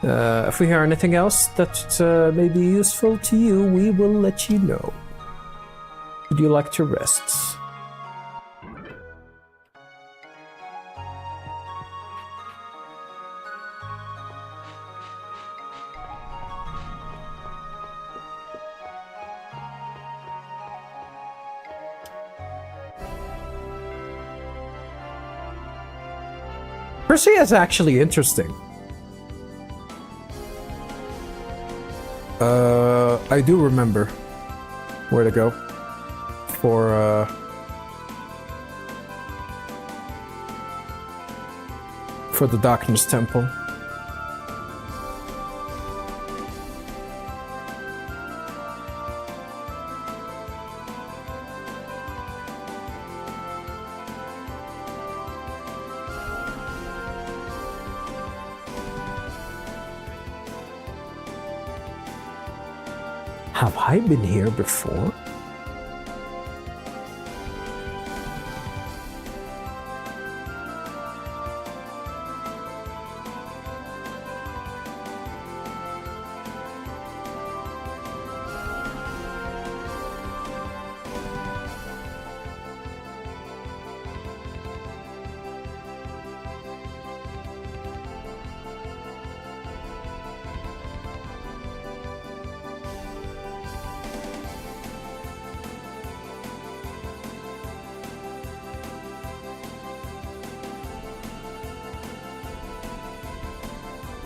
If we hear anything else that may be useful to you, we will let you know. Would you like to rest? Percy is actually interesting. I do remember where to go for the Darkness Temple. Have I been here before?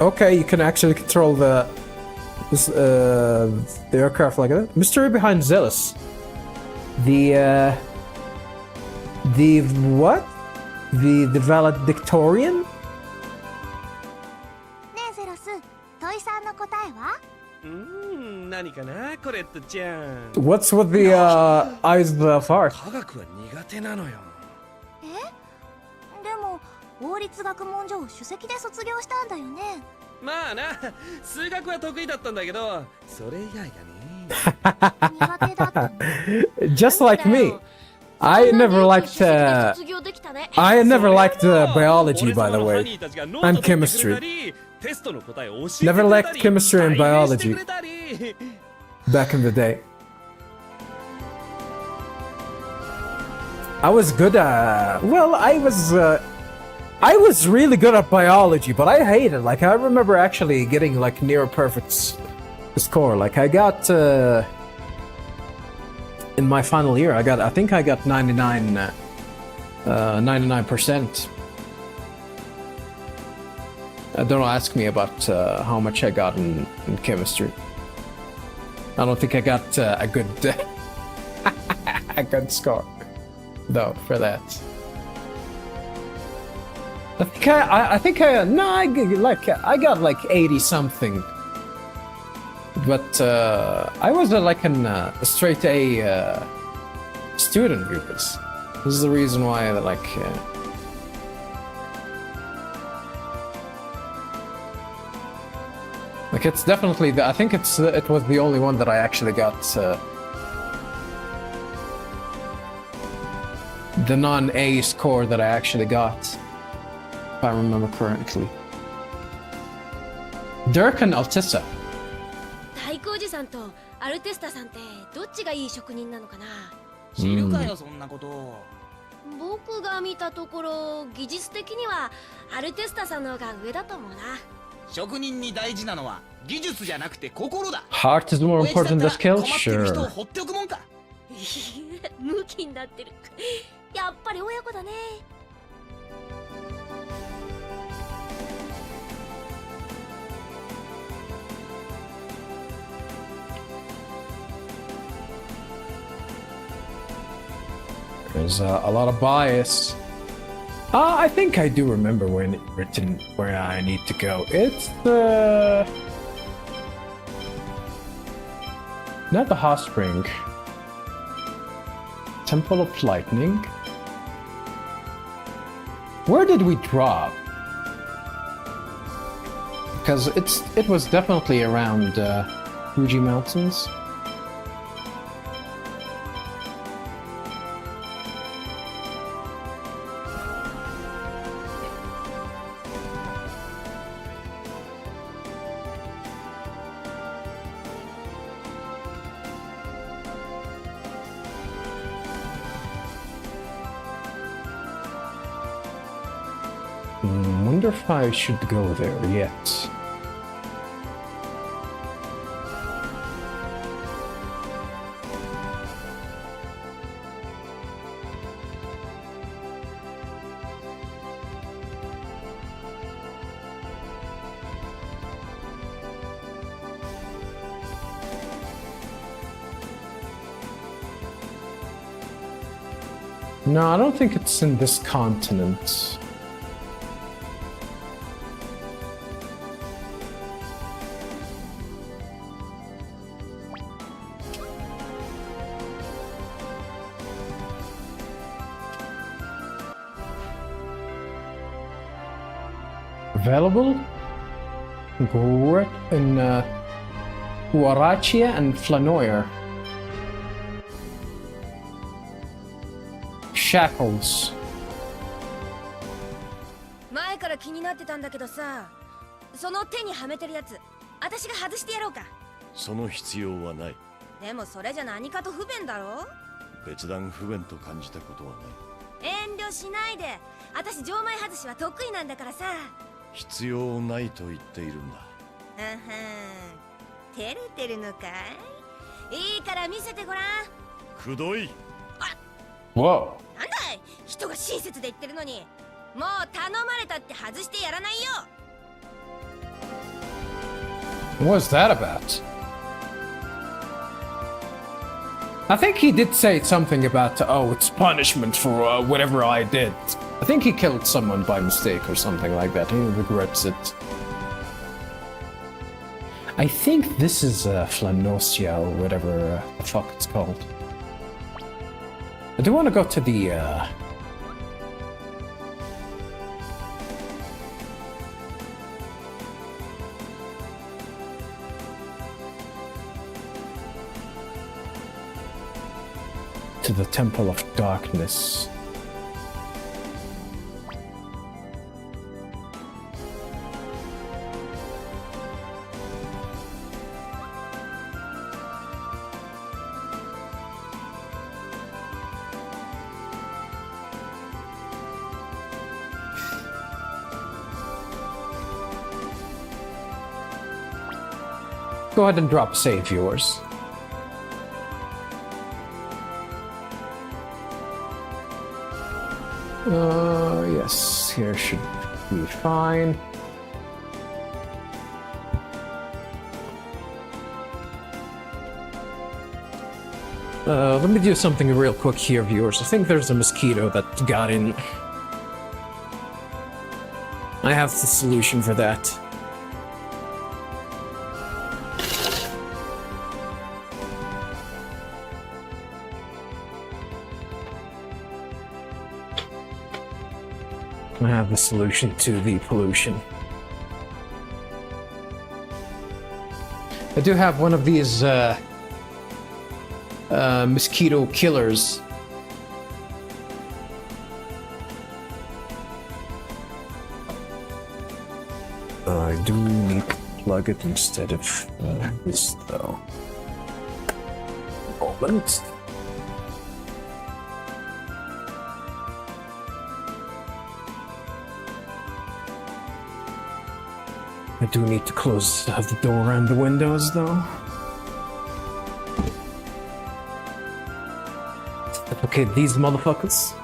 Okay, you can actually control the aircraft like that. Mystery behind Zealous. The what? The valedictorian? ねえゼロス、土井さんの答えは？何かな、コレットちゃん。What's with the eyes of the heart? 科学は苦手なのよ。でも王立学問所を首席で卒業したんだよね。まあな、数学は得意だったんだけど、それ以外がね。苦手だったの。Just like me. I never liked biology, by the way, and chemistry. Never liked chemistry and biology back in the day. I was good at, well, I was really good at biology, but I hated it. Like, I remember actually getting like near a perfect score. Like, I got in my final year, I think I got 99%. Don't ask me about how much I got in chemistry. I don't think I got a good a good score though for that. I got like 80 something, but I was like a straight A student, viewers. This is the reason why like it's definitely I think it was the only one that I actually got the non-A score that I actually got, if I remember correctly. Dirk and Altissa. 太閤寺さんとアルテスタさんってどっちがいい職人なのかな。知るかよそんなこと。僕が見たところ技術的にはアルテスタさんの方が上だと思うな。職人に大事なのは技術じゃなくて心だ。Heart is more important than skill, 困ってる人を sure. 放っておくもんか。ムキになってる。やっぱり親子だね。There's a lot of bias. I think I do remember when it written where I need to go. It's the... not the hot spring. Temple of Lightning. Where did we drop? Because it was definitely around Fuji Mountains. Wonder if I should go there yet. No, I don't think it's in this continent. Available in Huarachia and Flanoir. Shackles. 前から気になってたんだけどさ、その手にはめてるやつ、私が外してやろうか。その必要はない。でもそれじゃ何かと不便だろ。別段不便と感じたことはない。遠慮しないで。私錠前外しは得意なんだからさ。必要ないと言っているんだ。照れてるのかい？いいから見せてごらん。くどい。Whoa. なんだい、人が親切で言ってるのに。もう頼まれたって外してやらないよ。What was that about? I think he did say something about, oh, it's punishment for whatever I did. I think he killed someone by mistake or something like that. He regrets it. I think this is Flanosia or whatever the fuck it's called. I do want to go to the Temple of Darkness. Go ahead and drop save yours. Yes, here should be fine. Let me do something real quick here, viewers. I think there's a mosquito that got in. I have the solution for that. I have the solution to the pollution. I do have one of these mosquito killers. I do need to plug it instead of this though. Moment. I do need to close the door and the windows, though. Okay, these motherfuckers.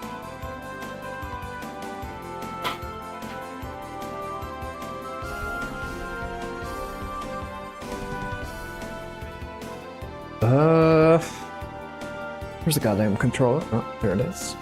Where's the goddamn controller? Oh, there it is.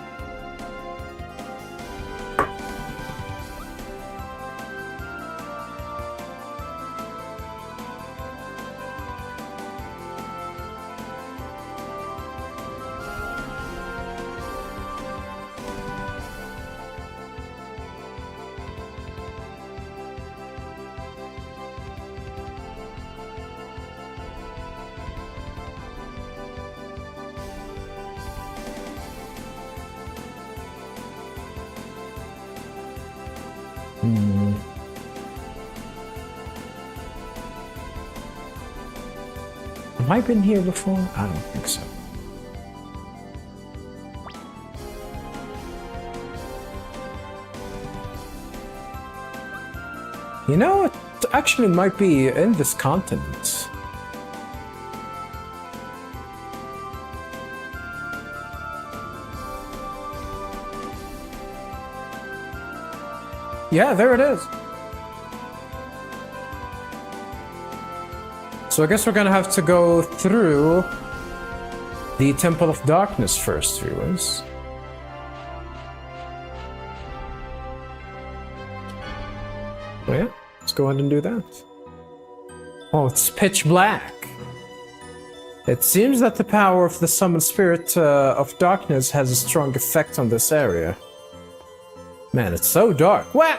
Have I been here before? I don't think so. You know, it actually might be in this continent. Yeah, there it is. So I guess we're gonna have to go through the Temple of Darkness first, viewers. Oh yeah, let's go ahead and do that. Oh, it's pitch black. It seems that the power of the summoned spirit of darkness has a strong effect on this area. Man, it's so dark. What?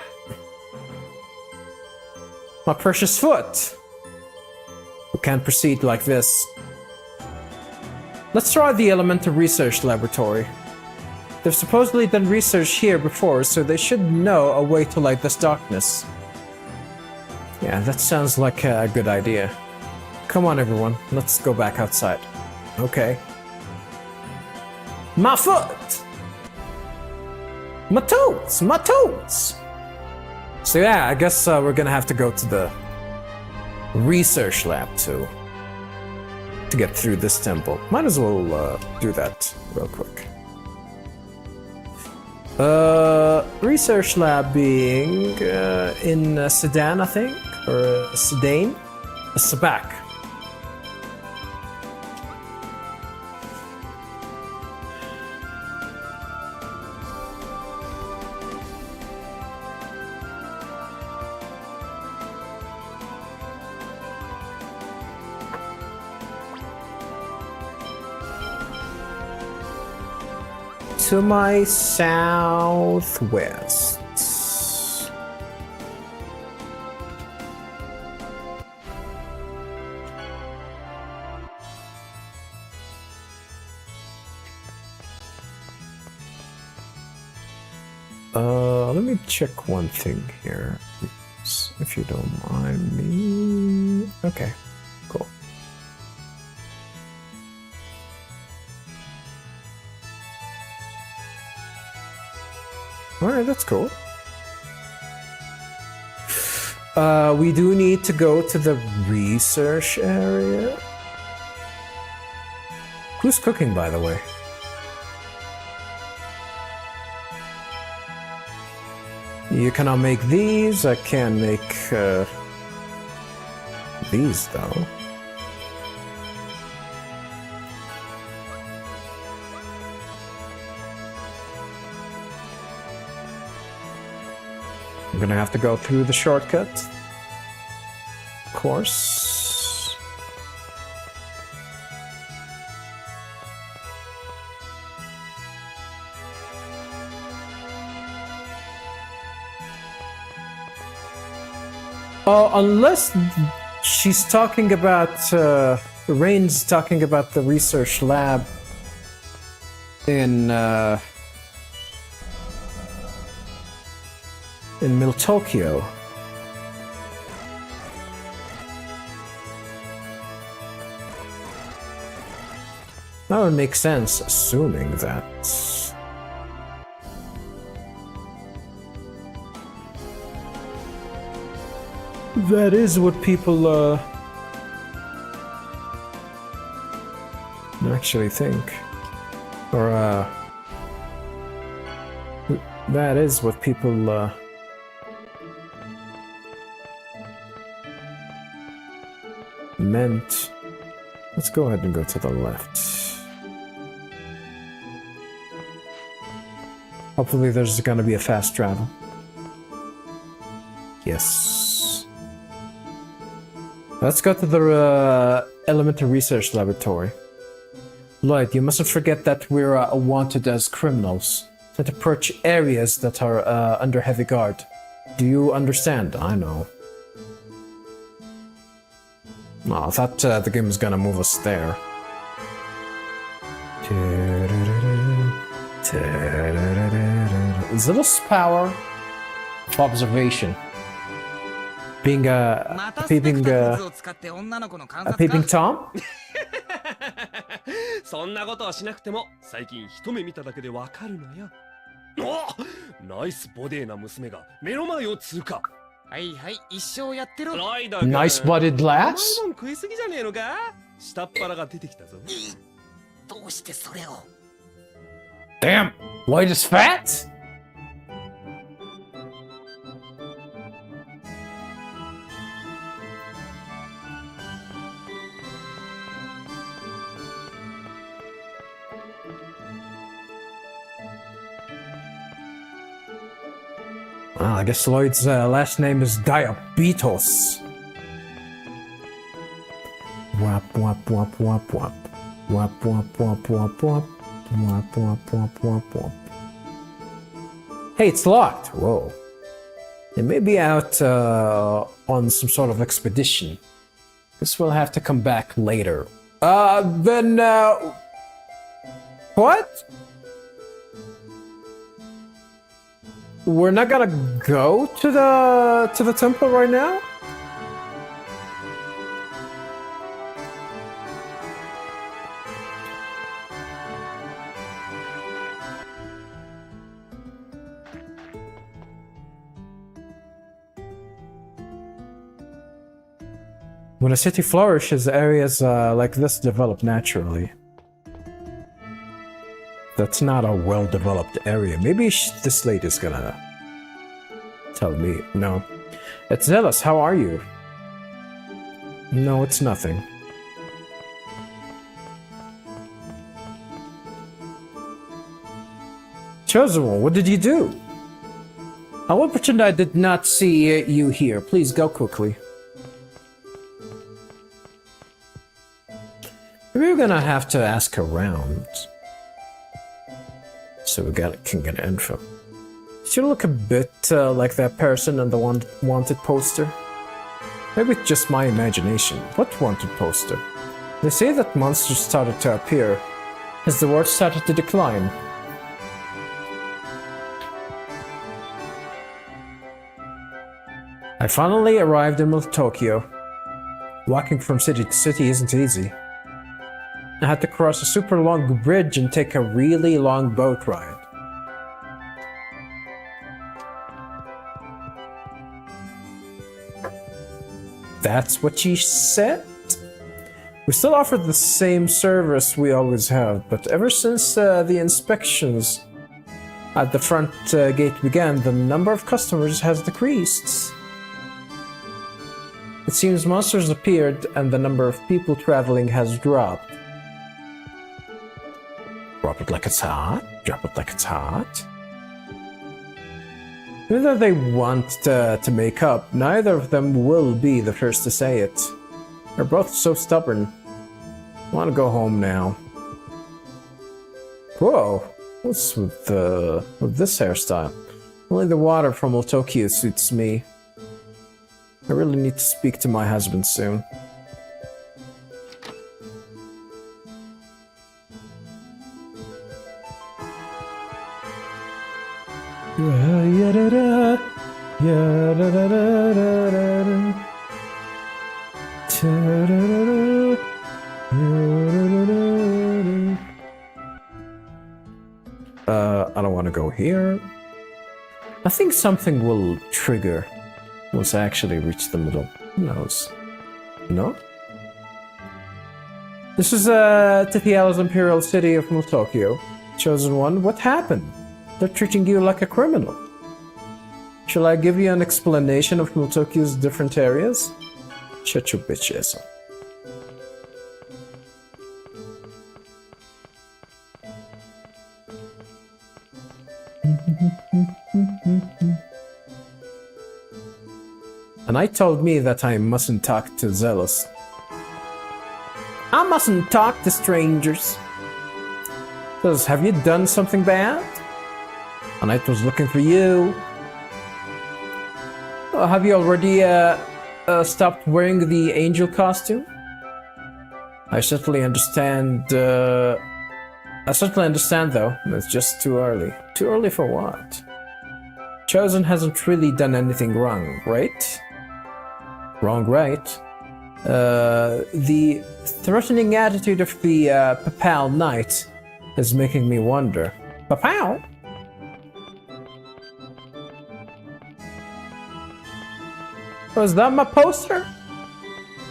My precious foot. We can't proceed like this. Let's try the Elemental Research Laboratory. They've supposedly done research here before, so they should know a way to light this darkness. Yeah, that sounds like a good idea. Come on, everyone. Let's go back outside. Okay. My foot! My toes! My toes! So yeah, I guess we're gonna have to go to the research lab to get through this temple. Might as well do that real quick. Research lab being in Sedan, I think, or Sedan, Sabak. To my southwest. Let me check one thing here, if you don't mind me. Okay, cool. Alright, that's cool. We do need to go to the research area. Who's cooking, by the way? You cannot make these. I can make these, though. I'm gonna have to go through the shortcut. Of course. Oh, unless she's talking about, Rain's talking about the research lab in Tokyo. That would make sense, assuming that. That is what people actually think. Or that is what people meant. Let's go ahead and go to the left. Hopefully there's gonna be a fast travel. Yes. Let's go to the elementary research laboratory. Lloyd, you mustn't forget that we're wanted as criminals. That approach areas that are under heavy guard. Do you understand? I know. Oh, I thought the game was gonna move us there. Zillow's power of observation. Being a peeping Tom? そんなことはしなくても最近一目見ただけでわかるのよ。お、ナイスボディな娘が目の前を通過。はいはい、一生やってろ。Nice bodied lass? 甘いもん食いすぎじゃねえのか？下っ腹が出てきたぞ。どうしてそれを？ Damn! Lloyd is fat? Well, I guess Lloyd's last name is Diabetes. Wap wap wap wap wap. Wap wap wap wap wap. Wap wap wap wap wap. Hey, it's locked. Whoa. They may be out on some sort of expedition. Guess we'll have to come back later. What? We're not gonna go to the temple right now? When a city flourishes, areas like this develop naturally. That's not a well-developed area. Maybe this lady's gonna tell me. No. It's Zealous, how are you? No, it's nothing. Chosen One, what did you do? I will pretend I did not see you here. Please go quickly. Maybe we're gonna have to ask around. So we can get info. She look a bit like that person on the wanted poster. Maybe it's just my imagination. What wanted poster? They say that monsters started to appear as the world started to decline. I finally arrived in Tokyo. Walking from city to city isn't easy. I had to cross a super long bridge and take a really long boat ride. That's what she said? We still offer the same service we always have, but ever since the inspections at the front gate began, the number of customers has decreased. It seems monsters appeared and the number of people traveling has dropped. Drop it like it's hot. Drop it like it's hot. Even though they want to make up, neither of them will be the first to say it. They're both so stubborn. I want to go home now. Whoa! What's with this hairstyle? Only the water from Old Tokyo suits me. I really need to speak to my husband soon. I don't want to go here. I think something will trigger once I actually reach the middle. Who knows? No? This is Tithiala's Imperial City of Tokyo. Chosen One, what happened? They're treating you like a criminal. Shall I give you an explanation of Tokyo's different areas? Shut your bitch ass up. I told me that I mustn't talk to Zealous. I mustn't talk to strangers. Says, have you done something bad? A knight was looking for you. Have you already stopped wearing the angel costume? I certainly understand. I certainly understand, though. It's just too early. Too early for what? Chosen hasn't really done anything wrong, right? Wrong, right? The threatening attitude of the Papal Knight is making me wonder. Papal? Was that my poster?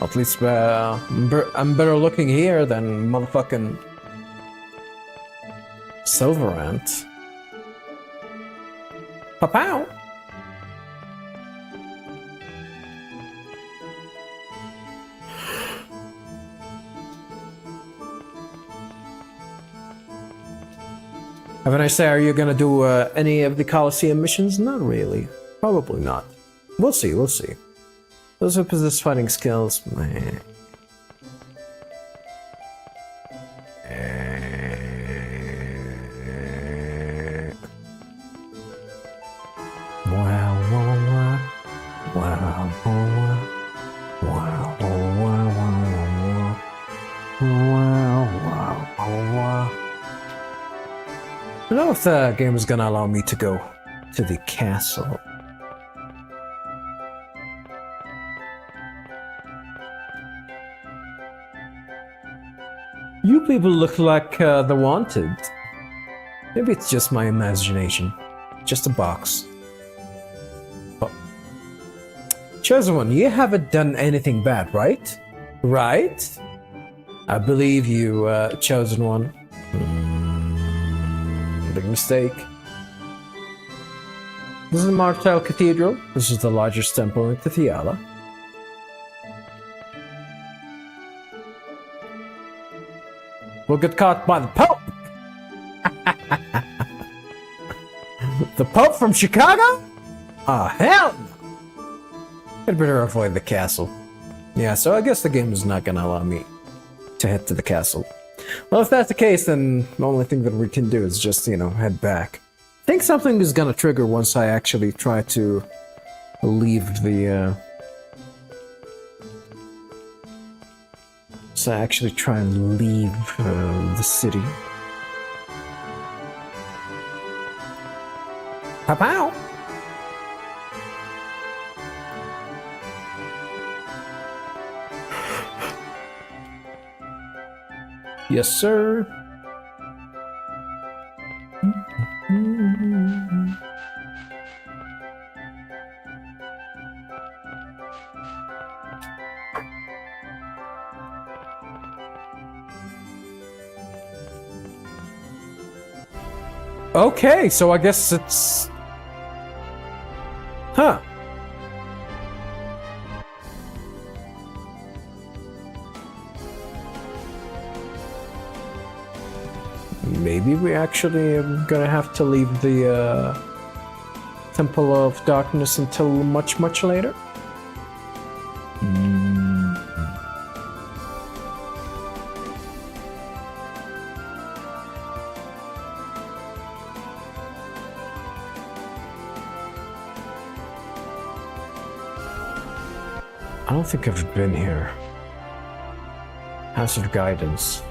At least I'm better looking here than motherfucking Silverant. Papal? Haven't I say, are you gonna do any of the Colosseum missions? Not really. Probably not. We'll see, we'll see. Those who possess fighting skills, man. I don't know if the game is gonna allow me to go to the castle. You people look like the Wanted. Maybe it's just my imagination. Just a box. Oh. Chosen One, you haven't done anything bad, right? Right? I believe you, Chosen One. Big mistake. This is the Martel Cathedral. This is the largest temple in Tithiala. We'll get caught by the Pope! The Pope from Chicago? Ah, hell no! I'd better avoid the castle. Yeah, so I guess the game is not gonna allow me to head to the castle. Well, if that's the case, then the only thing that we can do is just, you know, head back. I think something is gonna trigger once I actually try to leave the, So I actually try and leave the city. Pow-pow! Yes, sir. Okay, so I guess it's... Huh. Maybe we actually are gonna have to leave the Temple of Darkness until much, much later. I don't think I've been here. House of Guidance.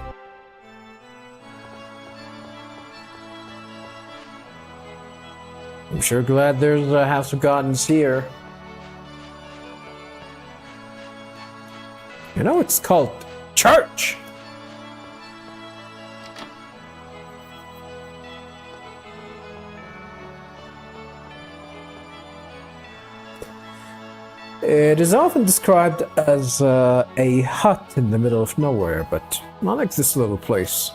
I'm sure glad there's a House of Guidance here. You know, it's called church! It is often described as a hut in the middle of nowhere, but I like this little place.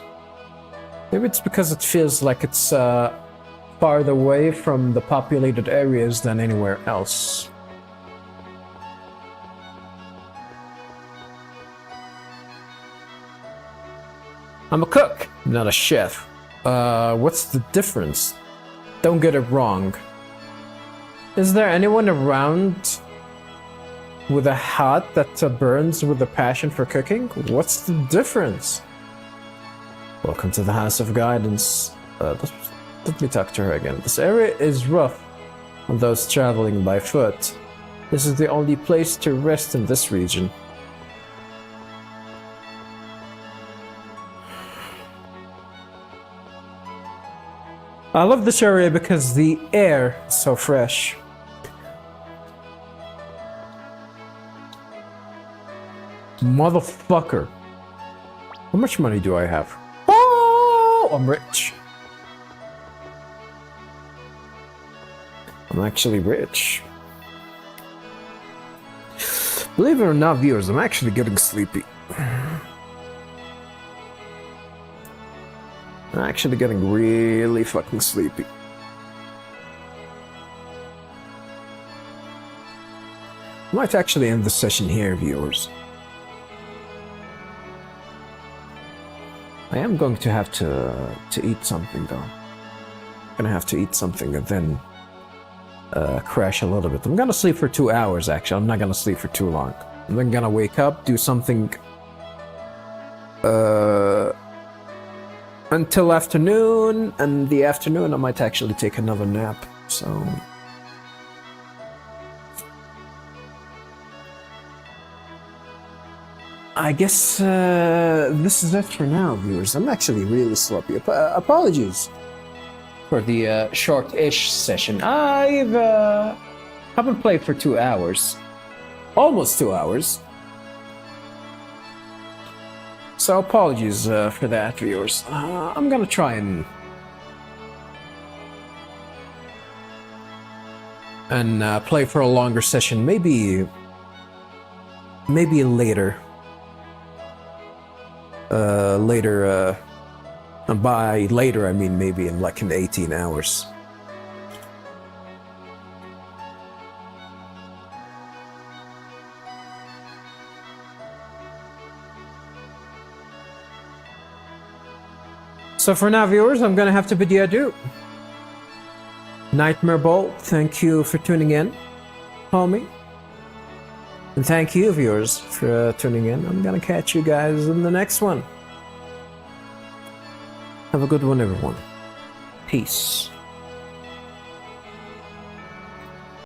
Maybe it's because it feels like it's farther away from the populated areas than anywhere else. I'm a cook, not a chef. What's the difference? Don't get it wrong. Is there anyone around with a heart that burns with a passion for cooking? What's the difference? Welcome to the House of Guidance. Let me talk to her again. This area is rough on those traveling by foot. This is the only place to rest in this region. I love this area because the air is so fresh. Motherfucker. How much money do I have? Oh, I'm rich. I'm actually rich. Believe it or not, viewers, I'm actually getting sleepy. I'm actually getting really fucking sleepy. I might actually end the session here, viewers. I am going to have to eat something, though. I'm gonna have to eat something and then crash a little bit. I'm gonna sleep for 2 hours, actually. I'm not gonna sleep for too long. I'm then gonna wake up, do something until afternoon, and the afternoon I might actually take another nap, so... I guess this is it for now, viewers. I'm actually really sloppy. Apologies for the short-ish session. I've haven't played for 2 hours. Almost 2 hours. So apologies for that, viewers. I'm gonna try and play for a longer session. Maybe later. And by later I mean maybe in 18 hours. So for now, viewers, I'm gonna have to bid you adieu. Nightmare Bolt, thank you for tuning in, homie. And thank you, viewers, for tuning in. I'm gonna catch you guys in the next one. Have a good one, everyone. Peace.